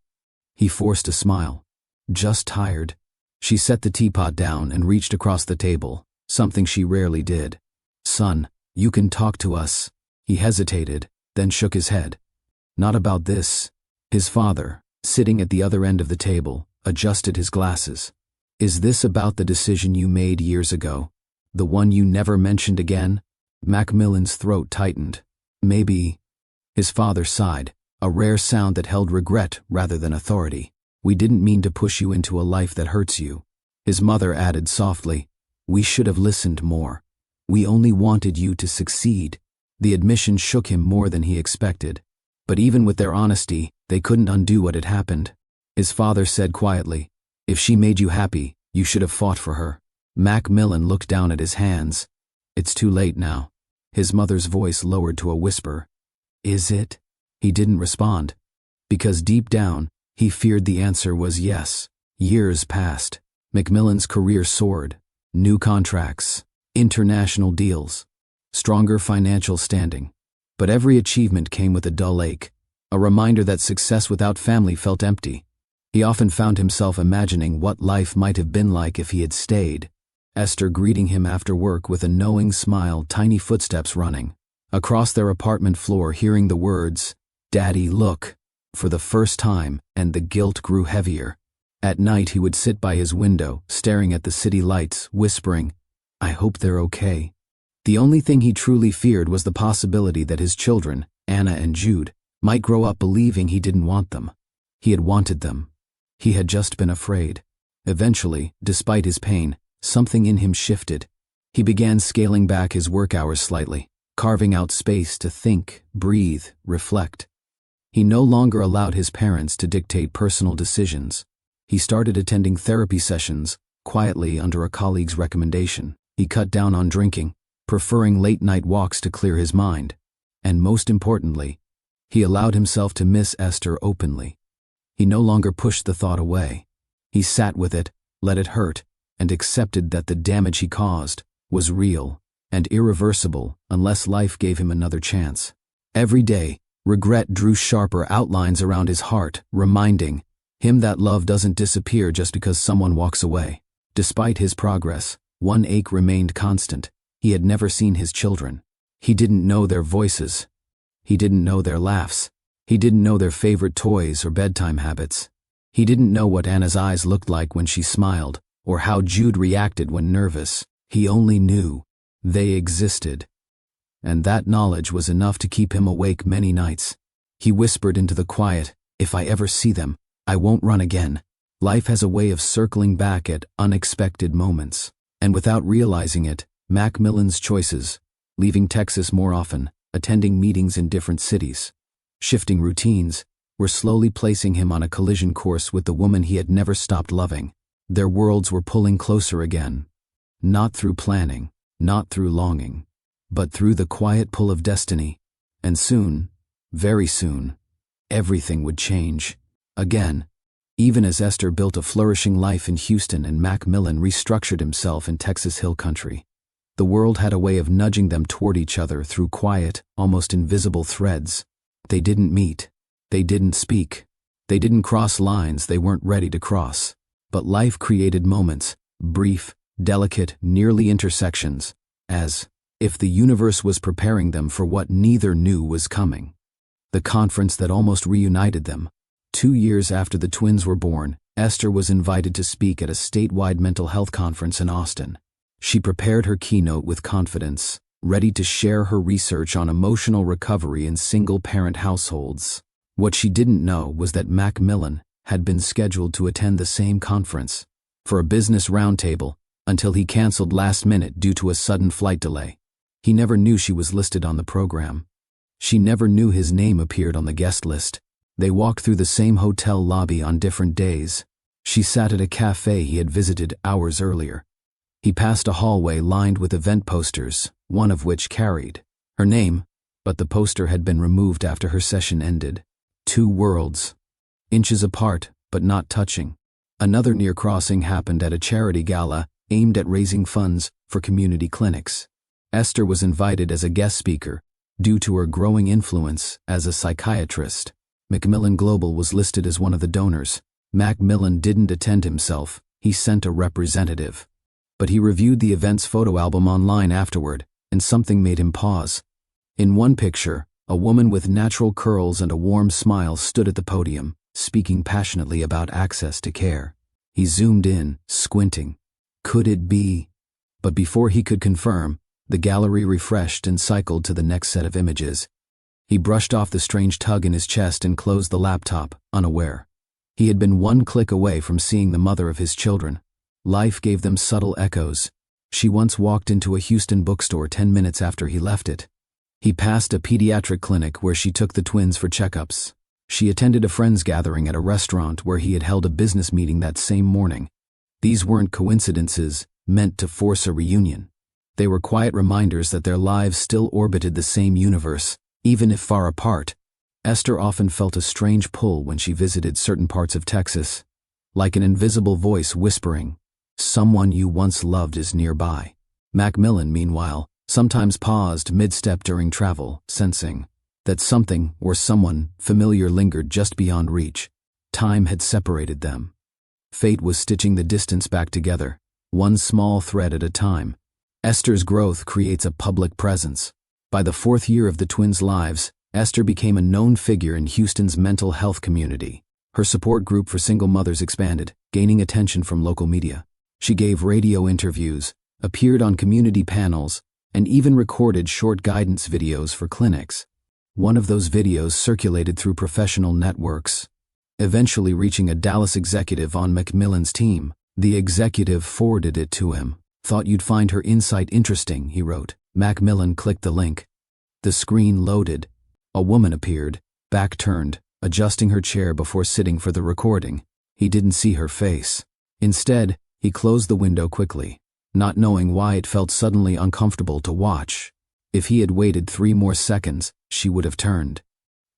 He forced a smile. "Just tired." She set the teapot down and reached across the table, something she rarely did. "Son, you can talk to us." He hesitated, then shook his head. "Not about this." His father, sitting at the other end of the table, adjusted his glasses. "Is this about the decision you made years ago? The one you never mentioned again?" McMillan's throat tightened. "Maybe." His father sighed, a rare sound that held regret rather than authority. "We didn't mean to push you into a life that hurts you." His mother added softly, "We should have listened more. We only wanted you to succeed." The admission shook him more than he expected. But even with their honesty, they couldn't undo what had happened. His father said quietly, "If she made you happy, you should have fought for her." McMillan looked down at his hands. "It's too late now." His mother's voice lowered to a whisper. "Is it?" He didn't respond, because deep down, he feared the answer was yes. Years passed. McMillan's career soared. New contracts, international deals, stronger financial standing. But every achievement came with a dull ache, a reminder that success without family felt empty. He often found himself imagining what life might have been like if he had stayed. Esther greeting him after work with a knowing smile, tiny footsteps running. Across their apartment floor, hearing the words, "Daddy, look," for the first time, and the guilt grew heavier. At night he would sit by his window, staring at the city lights, whispering, "I hope they're okay." The only thing he truly feared was the possibility that his children, Anna and Jude, might grow up believing he didn't want them. He had wanted them. He had just been afraid. Eventually, despite his pain, something in him shifted. He began scaling back his work hours slightly, carving out space to think, breathe, reflect. He no longer allowed his parents to dictate personal decisions. He started attending therapy sessions, quietly under a colleague's recommendation. He cut down on drinking, preferring late-night walks to clear his mind. And most importantly, he allowed himself to miss Esther openly. He no longer pushed the thought away. He sat with it, let it hurt, and accepted that the damage he caused was real and irreversible unless life gave him another chance. Every day, regret drew sharper outlines around his heart, reminding him that love doesn't disappear just because someone walks away. Despite his progress, one ache remained constant. He had never seen his children. He didn't know their voices. He didn't know their laughs. He didn't know their favorite toys or bedtime habits. He didn't know what Anna's eyes looked like when she smiled, or how Jude reacted when nervous. He only knew they existed. And that knowledge was enough to keep him awake many nights. He whispered into the quiet, "If I ever see them, I won't run again." Life has a way of circling back at unexpected moments. And without realizing it, McMillan's choices, leaving Texas more often, attending meetings in different cities, shifting routines, were slowly placing him on a collision course with the woman he had never stopped loving. Their worlds were pulling closer again. Not through planning, not through longing, but through the quiet pull of destiny. And soon, very soon, everything would change. Again, even as Esther built a flourishing life in Houston and McMillan restructured himself in Texas Hill Country. The world had a way of nudging them toward each other through quiet, almost invisible threads. They didn't meet. They didn't speak. They didn't cross lines they weren't ready to cross. But life created moments, brief, delicate, nearly intersections, as if the universe was preparing them for what neither knew was coming. The conference that almost reunited them. 2 years after the twins were born, Esther was invited to speak at a statewide mental health conference in Austin. She prepared her keynote with confidence, ready to share her research on emotional recovery in single-parent households. What she didn't know was that McMillan had been scheduled to attend the same conference for a business roundtable until he canceled last minute due to a sudden flight delay. He never knew she was listed on the program. She never knew his name appeared on the guest list. They walked through the same hotel lobby on different days. She sat at a cafe he had visited hours earlier. He passed a hallway lined with event posters, one of which carried her name, but the poster had been removed after her session ended. 2 worlds. Inches apart, but not touching. Another near crossing happened at a charity gala aimed at raising funds for community clinics. Esther was invited as a guest speaker due to her growing influence as a psychiatrist. McMillan Global was listed as one of the donors. McMillan didn't attend himself, he sent a representative. But he reviewed the event's photo album online afterward, and something made him pause. In one picture, a woman with natural curls and a warm smile stood at the podium, speaking passionately about access to care. He zoomed in, squinting. Could it be? But before he could confirm, the gallery refreshed and cycled to the next set of images. He brushed off the strange tug in his chest and closed the laptop, unaware. He had been one click away from seeing the mother of his children. Life gave them subtle echoes. She once walked into a Houston bookstore 10 minutes after he left it. He passed a pediatric clinic where she took the twins for checkups. She attended a friend's gathering at a restaurant where he had held a business meeting that same morning. These weren't coincidences meant to force a reunion. They were quiet reminders that their lives still orbited the same universe, even if far apart. Esther often felt a strange pull when she visited certain parts of Texas, like an invisible voice whispering, "Someone you once loved is nearby." McMillan, meanwhile, sometimes paused mid-step during travel, sensing that something or someone familiar lingered just beyond reach. Time had separated them. Fate was stitching the distance back together, one small thread at a time. Esther's growth creates a public presence. By the 4th year of the twins' lives, Esther became a known figure in Houston's mental health community. Her support group for single mothers expanded, gaining attention from local media. She gave radio interviews, appeared on community panels, and even recorded short guidance videos for clinics. One of those videos circulated through professional networks, eventually reaching a Dallas executive on McMillan's team. The executive forwarded it to him. "Thought you'd find her insight interesting," he wrote. McMillan clicked the link. The screen loaded. A woman appeared, back turned, adjusting her chair before sitting for the recording. He didn't see her face. Instead, he closed the window quickly, not knowing why it felt suddenly uncomfortable to watch. If he had waited 3 more seconds, she would have turned.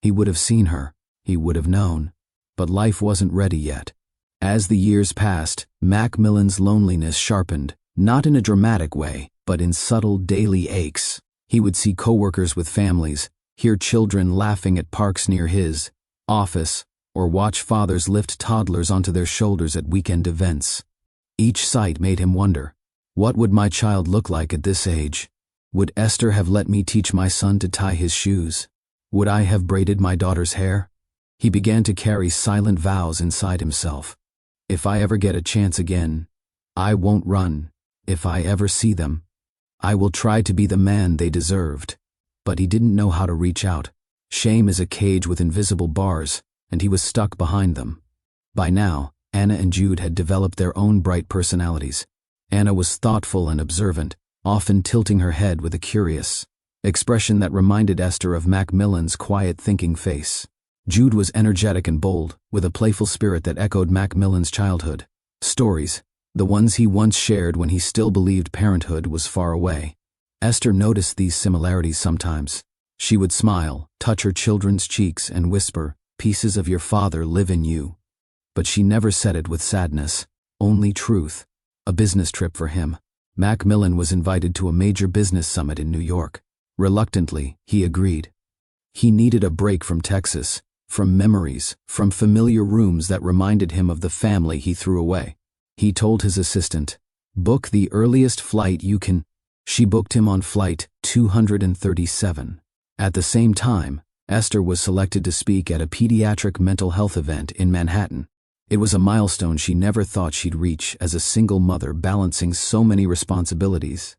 He would have seen her. He would have known. But life wasn't ready yet. As the years passed, McMillan's loneliness sharpened, not in a dramatic way, but in subtle daily aches. He would see coworkers with families, hear children laughing at parks near his office, or watch fathers lift toddlers onto their shoulders at weekend events. Each sight made him wonder, what would my child look like at this age? Would Esther have let me teach my son to tie his shoes? Would I have braided my daughter's hair? He began to carry silent vows inside himself. If I ever get a chance again, I won't run. If I ever see them, I will try to be the man they deserved. But he didn't know how to reach out. Shame is a cage with invisible bars, and he was stuck behind them. By now, Anna and Jude had developed their own bright personalities. Anna was thoughtful and observant, often tilting her head with a curious expression that reminded Esther of McMillan's quiet thinking face. Jude was energetic and bold, with a playful spirit that echoed McMillan's childhood stories, the ones he once shared when he still believed parenthood was far away. Esther noticed these similarities sometimes. She would smile, touch her children's cheeks, and whisper, "Pieces of your father live in you." But she never said it with sadness, only truth. A business trip for him. McMillan was invited to a major business summit in New York. Reluctantly, he agreed. He needed a break from Texas, from memories, from familiar rooms that reminded him of the family he threw away. He told his assistant, "Book the earliest flight you can." She booked him on flight 237. At the same time, Esther was selected to speak at a pediatric mental health event in Manhattan. It was a milestone she never thought she'd reach as a single mother balancing so many responsibilities.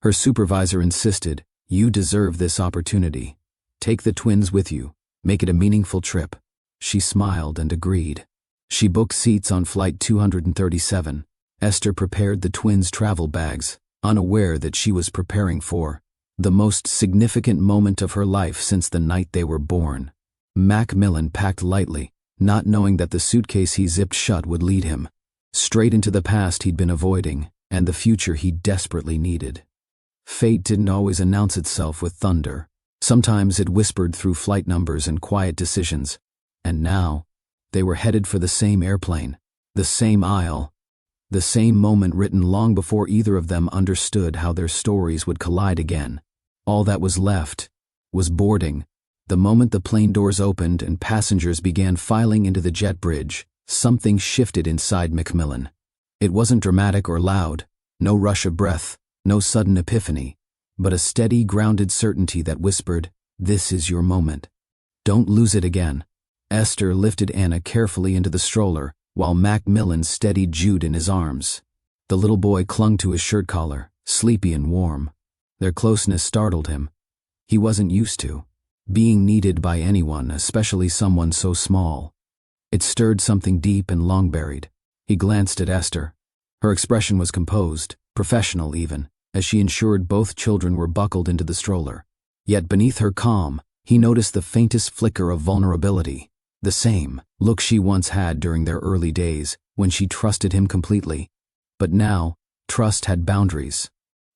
Her supervisor insisted, "You deserve this opportunity. Take the twins with you. Make it a meaningful trip." She smiled and agreed. She booked seats on flight 237. Esther prepared the twins' travel bags, unaware that she was preparing for the most significant moment of her life since the night they were born. McMillan packed lightly, not knowing that the suitcase he zipped shut would lead him straight into the past he'd been avoiding and the future he desperately needed. Fate didn't always announce itself with thunder. Sometimes it whispered through flight numbers and quiet decisions. And now, they were headed for the same airplane, the same aisle, the same moment written long before either of them understood how their stories would collide again. All that was left was boarding. The moment the plane doors opened and passengers began filing into the jet bridge, something shifted inside McMillan. It wasn't dramatic or loud, no rush of breath, no sudden epiphany, but a steady, grounded certainty that whispered, "This is your moment. Don't lose it again." Esther lifted Anna carefully into the stroller, while McMillan steadied Jude in his arms. The little boy clung to his shirt collar, sleepy and warm. Their closeness startled him. He wasn't used to being needed by anyone, especially someone so small. It stirred something deep and long buried. He glanced at Esther. Her expression was composed, professional even, as she ensured both children were buckled into the stroller. Yet beneath her calm, he noticed the faintest flicker of vulnerability, the same look she once had during their early days, when she trusted him completely. But now, trust had boundaries.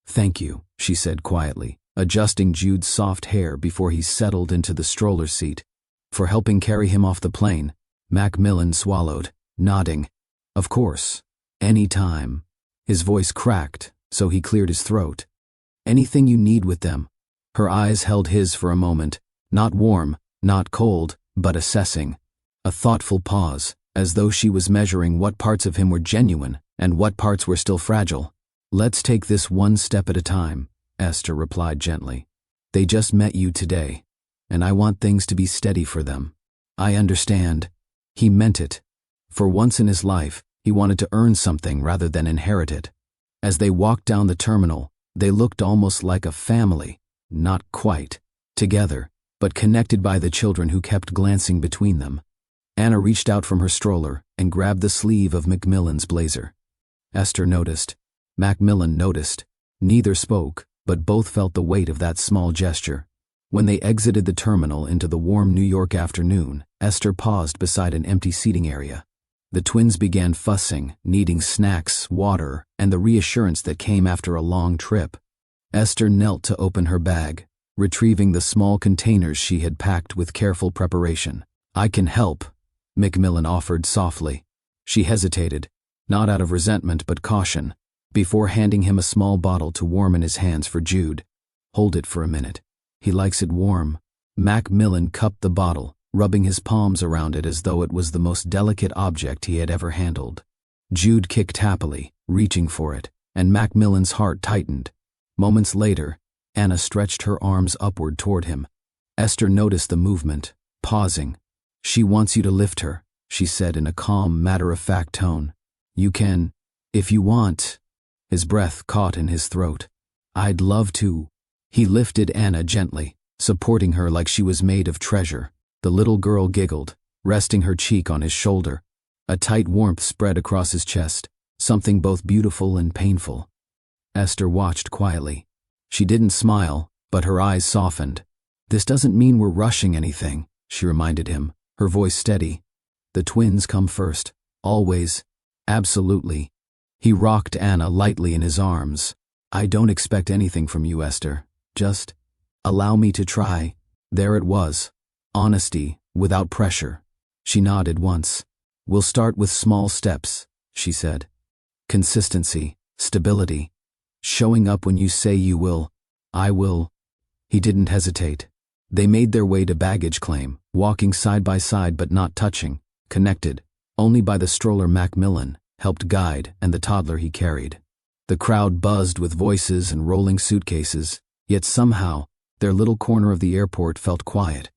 "Thank you," she said quietly, adjusting Jude's soft hair before he settled into the stroller seat. "For helping carry him off the plane." McMillan swallowed, nodding. "Of course. Any time." His voice cracked, so he cleared his throat. "Anything you need with them." Her eyes held his for a moment, not warm, not cold, but assessing. A thoughtful pause, as though she was measuring what parts of him were genuine and what parts were still fragile. "Let's take this one step at a time," Esther replied gently. "They just met you today, and I want things to be steady for them." "I understand." He meant it. For once in his life, he wanted to earn something rather than inherit it. As they walked down the terminal, they looked almost like a family, not quite together, but connected by the children who kept glancing between them. Anna reached out from her stroller and grabbed the sleeve of McMillan's blazer. Esther noticed. McMillan noticed. Neither spoke, but both felt the weight of that small gesture. When they exited the terminal into the warm New York afternoon, Esther paused beside an empty seating area. The twins began fussing, needing snacks, water, and the reassurance that came after a long trip. Esther knelt to open her bag, retrieving the small containers she had packed with careful preparation. "I can help," McMillan offered softly. She hesitated, not out of resentment but caution, before handing him a small bottle to warm in his hands for Jude. "Hold it for a minute. He likes it warm." McMillan cupped the bottle, rubbing his palms around it as though it was the most delicate object he had ever handled. Jude kicked happily, reaching for it, and McMillan's heart tightened. Moments later, Anna stretched her arms upward toward him. Esther noticed the movement, pausing. "She wants you to lift her," she said in a calm, matter-of-fact tone. "You can, if you want." His breath caught in his throat. "I'd love to." He lifted Anna gently, supporting her like she was made of treasure. The little girl giggled, resting her cheek on his shoulder. A tight warmth spread across his chest, something both beautiful and painful. Esther watched quietly. She didn't smile, but her eyes softened. "This doesn't mean we're rushing anything," she reminded him, her voice steady. "The twins come first, always. Absolutely." He rocked Anna lightly in his arms. "I don't expect anything from you, Esther. Just allow me to try." There it was. Honesty, without pressure. She nodded once. "We'll start with small steps," she said. "Consistency, stability. Showing up when you say you will." "I will." He didn't hesitate. They made their way to baggage claim, walking side by side but not touching, connected only by the stroller McMillan helped guide and the toddler he carried. The crowd buzzed with voices and rolling suitcases, yet somehow, their little corner of the airport felt quiet.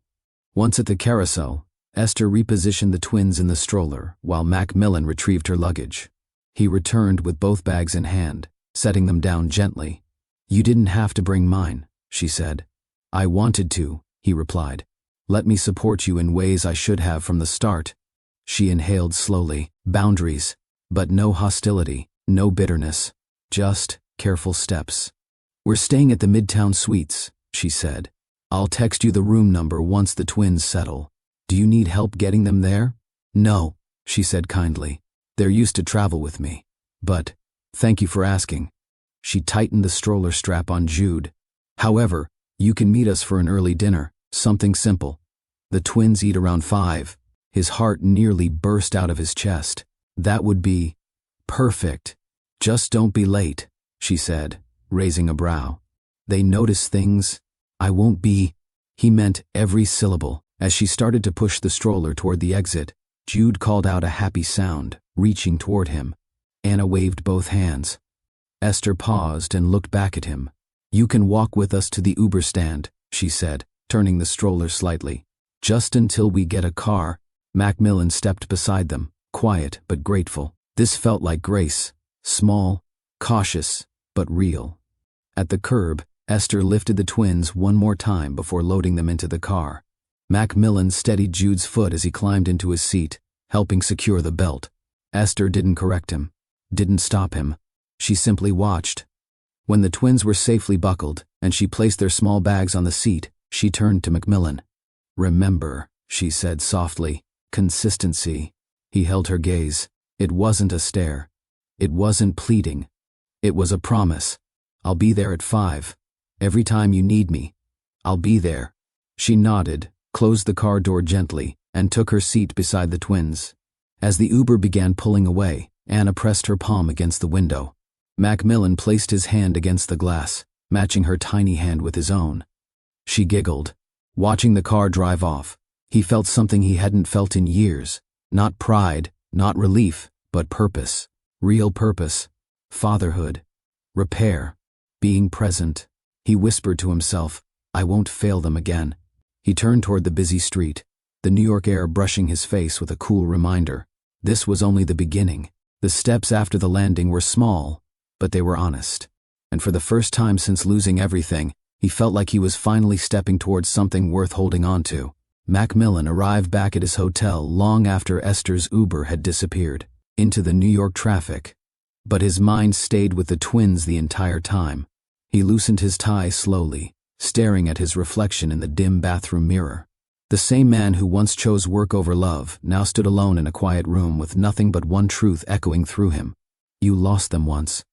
Once at the carousel, Esther repositioned the twins in the stroller while McMillan retrieved her luggage. He returned with both bags in hand, setting them down gently. "You didn't have to bring mine," she said. "I wanted to," he replied. "Let me support you in ways I should have from the start." She inhaled slowly. Boundaries, but no hostility, no bitterness, just careful steps. "We're staying at the Midtown Suites," she said. "I'll text you the room number once the twins settle. Do you need help getting them there?" "No," she said kindly. "They're used to travel with me. But, thank you for asking." She tightened the stroller strap on Jude. "However, You can meet us for an early dinner, something simple. The twins eat around 5. His heart nearly burst out of his chest. That would be perfect. Just don't be late, she said, raising a brow. They notice things. I won't be. He meant every syllable. As she started to push the stroller toward the exit, Jude called out a happy sound, reaching toward him. Anna waved both hands. Esther paused and looked back at him. You can walk with us to the Uber stand, she said, turning the stroller slightly. Just until we get a car. McMillan stepped beside them, quiet but grateful. This felt like grace. Small, cautious, but real. At the curb, Esther lifted the twins one more time before loading them into the car. McMillan steadied Jude's foot as he climbed into his seat, helping secure the belt. Esther didn't correct him, didn't stop him. She simply watched. When the twins were safely buckled and she placed their small bags on the seat, she turned to McMillan. Remember, she said softly, consistency. He held her gaze. It wasn't a stare. It wasn't pleading. It was a promise. I'll be there at 5. Every time you need me, I'll be there. She nodded, closed the car door gently, and took her seat beside the twins. As the Uber began pulling away, Anna pressed her palm against the window. McMillan placed his hand against the glass, matching her tiny hand with his own. She giggled. Watching the car drive off, he felt something he hadn't felt in years. Not pride, not relief, but purpose. Real purpose. Fatherhood. Repair. Being present. He whispered to himself, I won't fail them again. He turned toward the busy street, the New York air brushing his face with a cool reminder. This was only the beginning. The steps after the landing were small, but they were honest. And for the first time since losing everything, he felt like he was finally stepping towards something worth holding on to. McMillan arrived back at his hotel long after Esther's Uber had disappeared into the New York traffic. But his mind stayed with the twins the entire time. He loosened his tie slowly, staring at his reflection in the dim bathroom mirror. The same man who once chose work over love now stood alone in a quiet room with nothing but one truth echoing through him. You lost them once.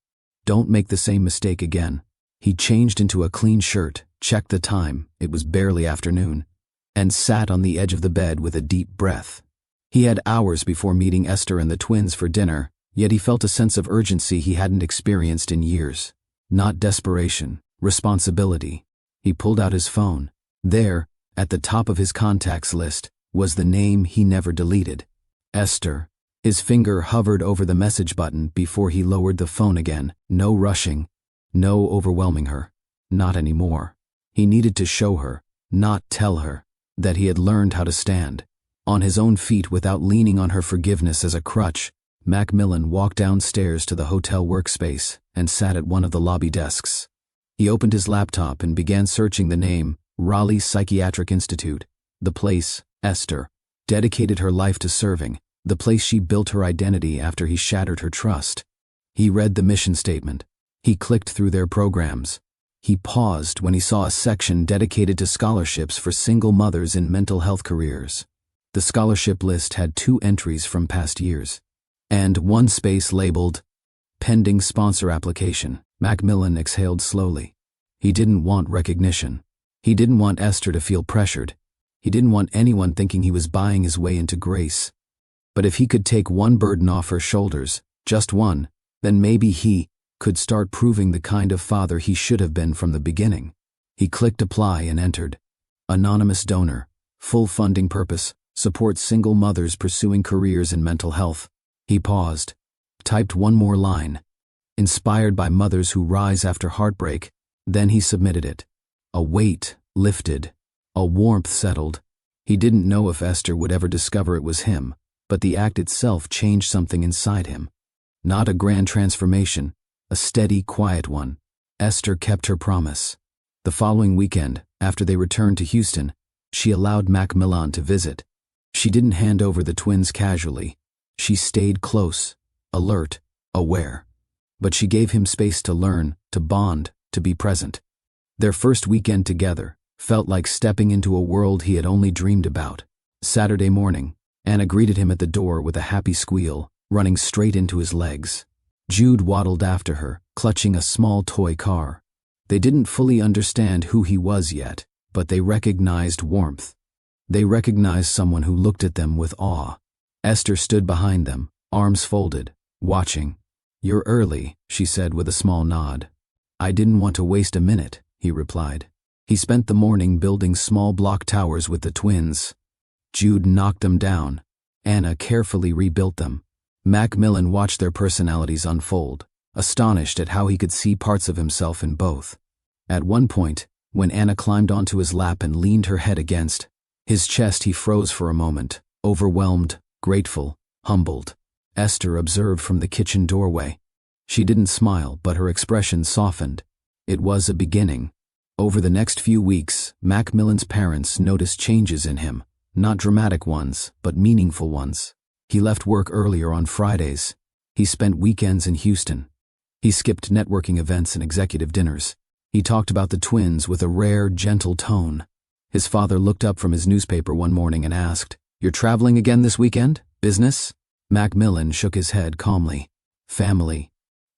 Don't make the same mistake again. He changed into a clean shirt, checked the time, it was barely afternoon, and sat on the edge of the bed with a deep breath. He had hours before meeting Esther and the twins for dinner, yet he felt a sense of urgency he hadn't experienced in years. Not desperation, responsibility. He pulled out his phone. There, at the top of his contacts list, was the name he never deleted. Esther. His finger hovered over the message button before he lowered the phone again. No rushing. No overwhelming her. Not anymore. He needed to show her, not tell her, that he had learned how to stand. On his own feet without leaning on her forgiveness as a crutch, McMillan walked downstairs to the hotel workspace and sat at one of the lobby desks. He opened his laptop and began searching the name, Raleigh Psychiatric Institute. The place, Esther, dedicated her life to serving, the place she built her identity after he shattered her trust. He read the mission statement. He clicked through their programs. He paused when he saw a section dedicated to scholarships for single mothers in mental health careers. The scholarship list had 2 entries from past years, and one space labeled, Pending Sponsor Application. McMillan exhaled slowly. He didn't want recognition. He didn't want Esther to feel pressured. He didn't want anyone thinking he was buying his way into grace. But if he could take one burden off her shoulders, just one, then maybe he could start proving the kind of father he should have been from the beginning. He clicked apply and entered. Anonymous donor. Full funding purpose. Supports single mothers pursuing careers in mental health. He paused. Typed one more line. Inspired by mothers who rise after heartbreak. Then he submitted it. A weight lifted. A warmth settled. He didn't know if Esther would ever discover it was him, but the act itself changed something inside him. Not a grand transformation, a steady, quiet one. Esther kept her promise. The following weekend, after they returned to Houston, she allowed McMillan to visit. She didn't hand over the twins casually. She stayed close, alert, aware. But she gave him space to learn, to bond, to be present. Their first weekend together felt like stepping into a world he had only dreamed about. Saturday morning, Anna greeted him at the door with a happy squeal, running straight into his legs. Jude waddled after her, clutching a small toy car. They didn't fully understand who he was yet, but they recognized warmth. They recognized someone who looked at them with awe. Esther stood behind them, arms folded, watching. "You're early," she said with a small nod. "I didn't want to waste a minute," he replied. He spent the morning building small block towers with the twins. Jude knocked them down. Anna carefully rebuilt them. McMillan watched their personalities unfold, astonished at how he could see parts of himself in both. At one point, when Anna climbed onto his lap and leaned her head against his chest, he froze for a moment, overwhelmed, grateful, humbled. Esther observed from the kitchen doorway. She didn't smile, but her expression softened. It was a beginning. Over the next few weeks, McMillan's parents noticed changes in him, not dramatic ones, but meaningful ones. He left work earlier on Fridays. He spent weekends in Houston. He skipped networking events and executive dinners. He talked about the twins with a rare, gentle tone. His father looked up from his newspaper one morning and asked, "You're traveling again this weekend? Business?" McMillan shook his head calmly. "Family."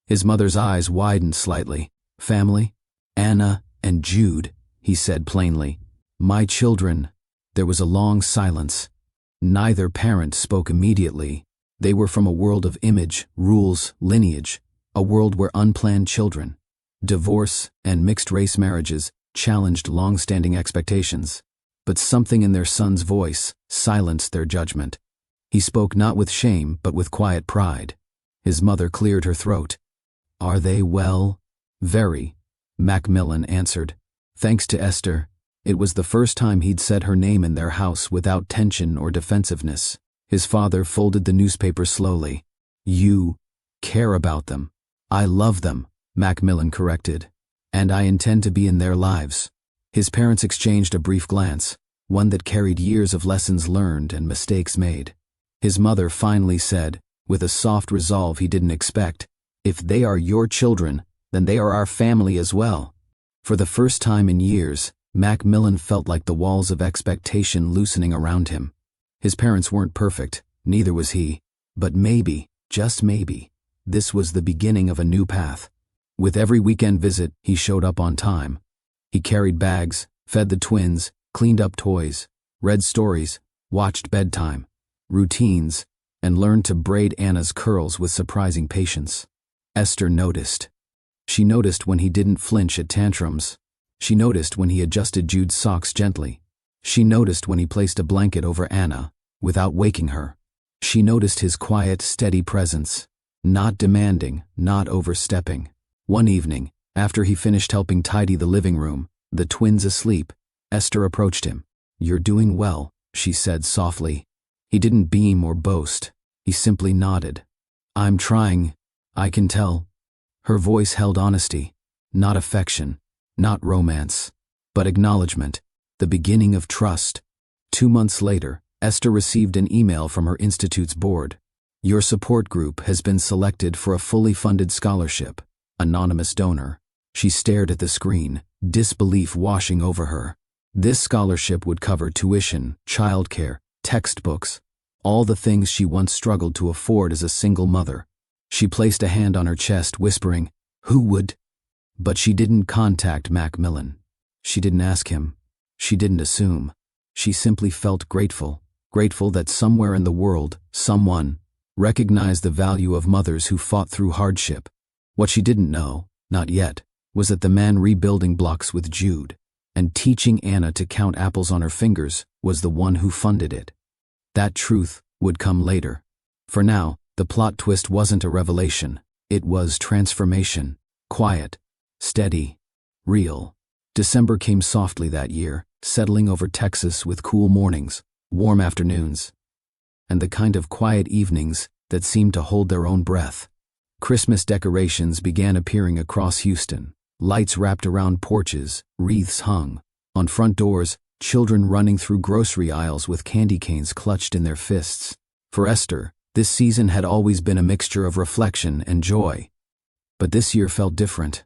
His mother's eyes widened slightly. "Family? Anna and Jude," he said plainly. "My children." There was a long silence. Neither parent spoke immediately. They were from a world of image, rules, lineage, a world where unplanned children, divorce, and mixed-race marriages challenged long-standing expectations. But something in their son's voice silenced their judgment. He spoke not with shame, but with quiet pride. His mother cleared her throat. "Are they well?" "Very," McMillan answered. Thanks to Esther, it was the first time he'd said her name in their house without tension or defensiveness. His father folded the newspaper slowly. "You care about them." "I love them," McMillan corrected. "And I intend to be in their lives." His parents exchanged a brief glance, one that carried years of lessons learned and mistakes made. His mother finally said, with a soft resolve he didn't expect, "If they are your children, then they are our family as well." For the first time in years, McMillan felt like the walls of expectation loosening around him. His parents weren't perfect, neither was he. But maybe, just maybe, this was the beginning of a new path. With every weekend visit, he showed up on time. He carried bags, fed the twins, cleaned up toys, read stories, watched bedtime, routines, and learned to braid Anna's curls with surprising patience. Esther noticed. She noticed when he didn't flinch at tantrums. She noticed when he adjusted Jude's socks gently. She noticed when he placed a blanket over Anna, without waking her. She noticed his quiet, steady presence, not demanding, not overstepping. One evening, after he finished helping tidy the living room, the twins asleep, Esther approached him. "You're doing well," she said softly. He didn't beam or boast. He simply nodded. "I'm trying. I can tell." Her voice held honesty, not affection, not romance, but acknowledgement, the beginning of trust. 2 months later, Esther received an email from her institute's board. "Your support group has been selected for a fully funded scholarship. Anonymous donor." She stared at the screen, disbelief washing over her. This scholarship would cover tuition, childcare, textbooks, all the things she once struggled to afford as a single mother. She placed a hand on her chest, whispering, "Who would?" But she didn't contact McMillan. She didn't ask him. She didn't assume. She simply felt grateful that somewhere in the world, someone recognized the value of mothers who fought through hardship. What she didn't know, not yet, was that the man rebuilding blocks with Jude and teaching Anna to count apples on her fingers was the one who funded it. That truth would come later. For now, the plot twist wasn't a revelation. It was transformation. Quiet, steady, real. December came softly that year, settling over Texas with cool mornings, warm afternoons, and the kind of quiet evenings that seemed to hold their own breath. Christmas decorations began appearing across Houston. Lights wrapped around porches, wreaths hung. On front doors, children running through grocery aisles with candy canes clutched in their fists. For Esther, this season had always been a mixture of reflection and joy. But this year felt different.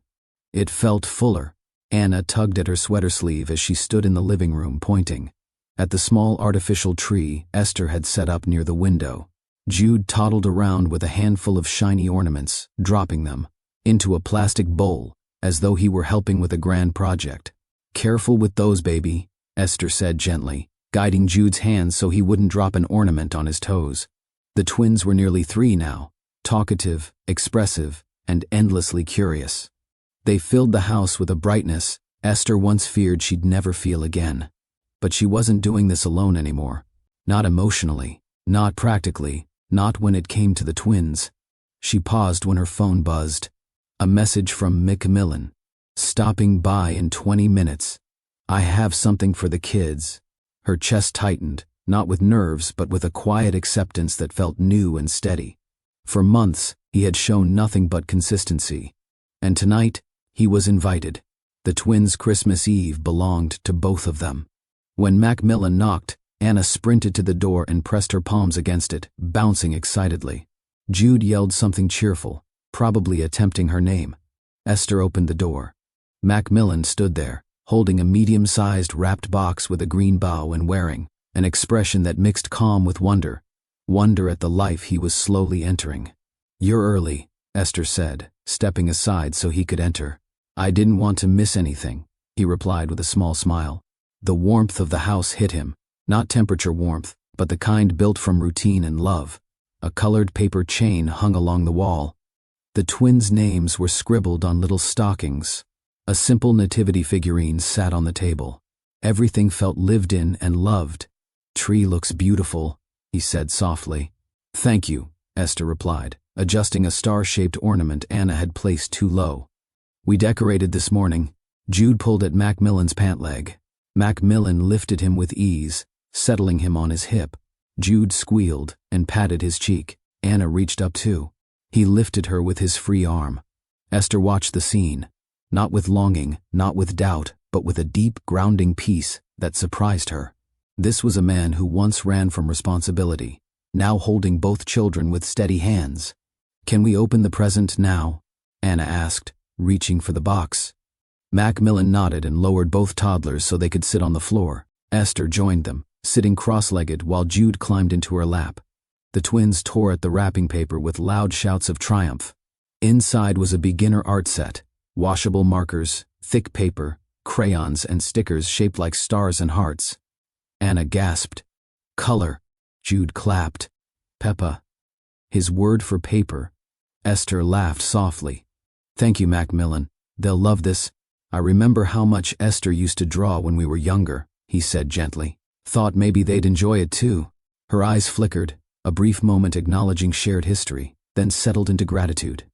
It felt fuller. Anna tugged at her sweater sleeve as she stood in the living room, pointing at the small artificial tree Esther had set up near the window. Jude toddled around with a handful of shiny ornaments, dropping them into a plastic bowl as though he were helping with a grand project. "Careful with those, baby," Esther said gently, guiding Jude's hands so he wouldn't drop an ornament on his toes. The twins were nearly 3 now, talkative, expressive, and endlessly curious. They filled the house with a brightness Esther once feared she'd never feel again. But she wasn't doing this alone anymore. Not emotionally, not practically, not when it came to the twins. She paused when her phone buzzed. A message from McMillan. "Stopping by in 20 minutes. I have something for the kids." Her chest tightened, not with nerves but with a quiet acceptance that felt new and steady. For months, he had shown nothing but consistency. And tonight, he was invited. The twins' Christmas Eve belonged to both of them. When McMillan knocked, Anna sprinted to the door and pressed her palms against it, bouncing excitedly. Jude yelled something cheerful, probably attempting her name. Esther opened the door. McMillan stood there, holding a medium-sized wrapped box with a green bow and wearing an expression that mixed calm with wonder at the life he was slowly entering. "You're early," Esther said, stepping aside so he could enter. "I didn't want to miss anything," he replied with a small smile. The warmth of the house hit him, not temperature warmth, but the kind built from routine and love. A colored paper chain hung along the wall. The twins' names were scribbled on little stockings. A simple nativity figurine sat on the table. Everything felt lived in and loved. "Tree looks beautiful," he said softly. "Thank you," Esther replied, adjusting a star-shaped ornament Anna had placed too low. "We decorated this morning." Jude pulled at McMillan's pant leg. McMillan lifted him with ease, settling him on his hip. Jude squealed and patted his cheek. Anna reached up too. He lifted her with his free arm. Esther watched the scene, not with longing, not with doubt, but with a deep, grounding peace that surprised her. This was a man who once ran from responsibility, now holding both children with steady hands. "Can we open the present now?" Anna asked, reaching for the box. McMillan nodded and lowered both toddlers so they could sit on the floor. Esther joined them, sitting cross-legged while Jude climbed into her lap. The twins tore at the wrapping paper with loud shouts of triumph. Inside was a beginner art set, washable markers, thick paper, crayons, and stickers shaped like stars and hearts. Anna gasped. "Color." Jude clapped. "Peppa." His word for paper. Esther laughed softly. "Thank you, McMillan. They'll love this. I remember how much Esther used to draw when we were younger," he said gently. "Thought maybe they'd enjoy it too." Her eyes flickered, a brief moment acknowledging shared history, then settled into gratitude.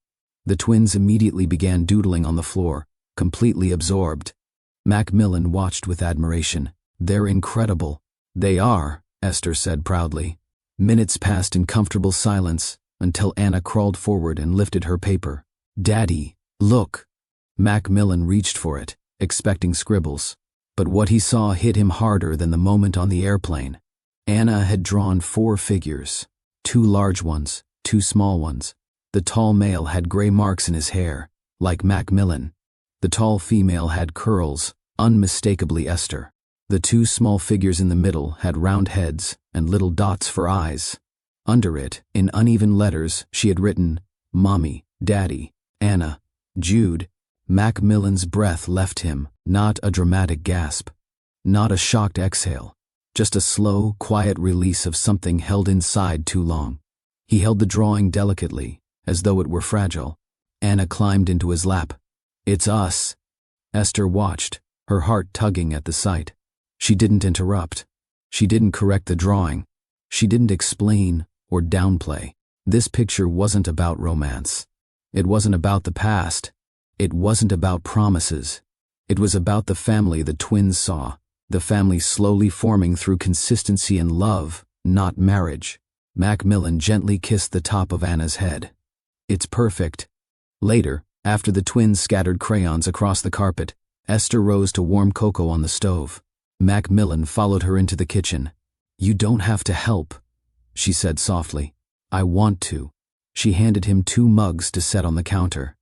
The twins immediately began doodling on the floor, completely absorbed. McMillan watched with admiration. "They're incredible." "They are," Esther said proudly. Minutes passed in comfortable silence until Anna crawled forward and lifted her paper. "Daddy, look." McMillan reached for it, expecting scribbles. But what he saw hit him harder than the moment on the airplane. Anna had drawn 4 figures, 2 large ones, 2 small ones. The tall male had gray marks in his hair, like McMillan. The tall female had curls, unmistakably Esther. The 2 small figures in the middle had round heads and little dots for eyes. Under it, in uneven letters, she had written, "Mommy, Daddy, Anna, Jude." McMillan's breath left him, not a dramatic gasp, not a shocked exhale, just a slow, quiet release of something held inside too long. He held the drawing delicately, as though it were fragile. Anna climbed into his lap. "It's us." Esther watched, her heart tugging at the sight. She didn't interrupt. She didn't correct the drawing. She didn't explain or downplay. This picture wasn't about romance. It wasn't about the past. It wasn't about promises. It was about the family the twins saw, the family slowly forming through consistency and love, not marriage. McMillan gently kissed the top of Anna's head. "It's perfect." Later, after the twins scattered crayons across the carpet, Esther rose to warm cocoa on the stove. McMillan followed her into the kitchen. "You don't have to help," she said softly. "I want to." She handed him 2 mugs to set on the counter.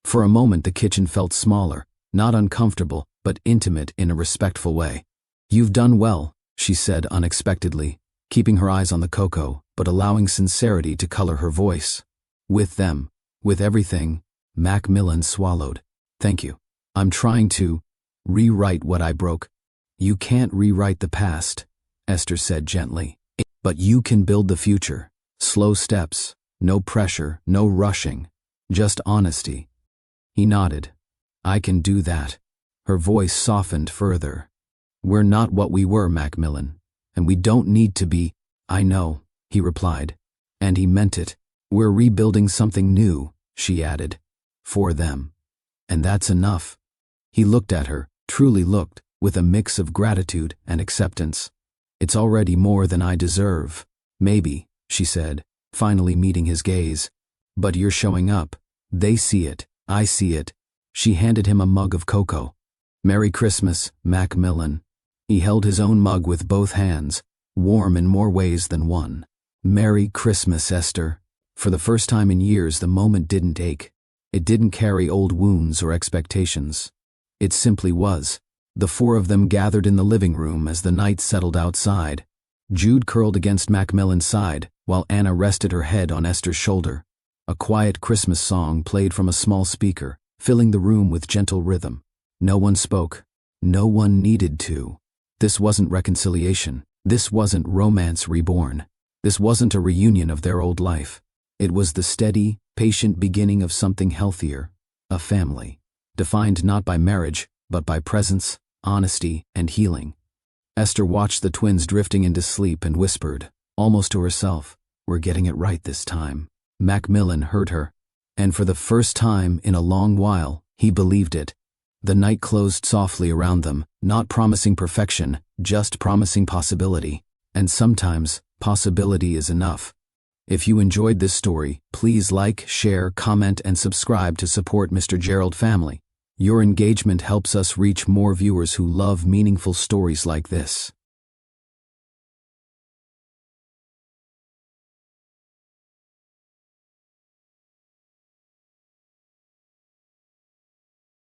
For a moment the kitchen felt smaller, not uncomfortable, but intimate in a respectful way. "You've done well," she said unexpectedly, keeping her eyes on the cocoa, but allowing sincerity to color her voice. "With them, with everything," McMillan swallowed. Thank you. I'm trying to rewrite what I broke. You can't rewrite the past, Esther said gently. But you can build the future. Slow steps, no pressure, no rushing, just honesty. He nodded. I can do that. Her voice softened further. We're not what we were, McMillan, and we don't need to be. I know, he replied. And he meant it. We're rebuilding something new, she added. For them. And that's enough. He looked at her, truly looked, with a mix of gratitude and acceptance. It's already more than I deserve. Maybe, she said, finally meeting his gaze. But you're showing up. They see it. I see it. She handed him a mug of cocoa. Merry Christmas, McMillan. He held his own mug with both hands, warm in more ways than one. Merry Christmas, Esther. For the first time in years, the moment didn't ache. It didn't carry old wounds or expectations. It simply was. The four of them gathered in the living room as the night settled outside. Jude curled against McMillan's side, while Anna rested her head on Esther's shoulder. A quiet Christmas song played from a small speaker, filling the room with gentle rhythm. No one spoke. No one needed to. This wasn't reconciliation. This wasn't romance reborn. This wasn't a reunion of their old life. It was the steady, patient beginning of something healthier, a family, defined not by marriage, but by presence, honesty, and healing. Esther watched the twins drifting into sleep and whispered, almost to herself, "We're getting it right this time." McMillan heard her, and for the first time in a long while, he believed it. The night closed softly around them, not promising perfection, just promising possibility. And sometimes, possibility is enough. If you enjoyed this story, please like, share, comment, and subscribe to support Mr. Gerald family. Your engagement helps us reach more viewers who love meaningful stories like this.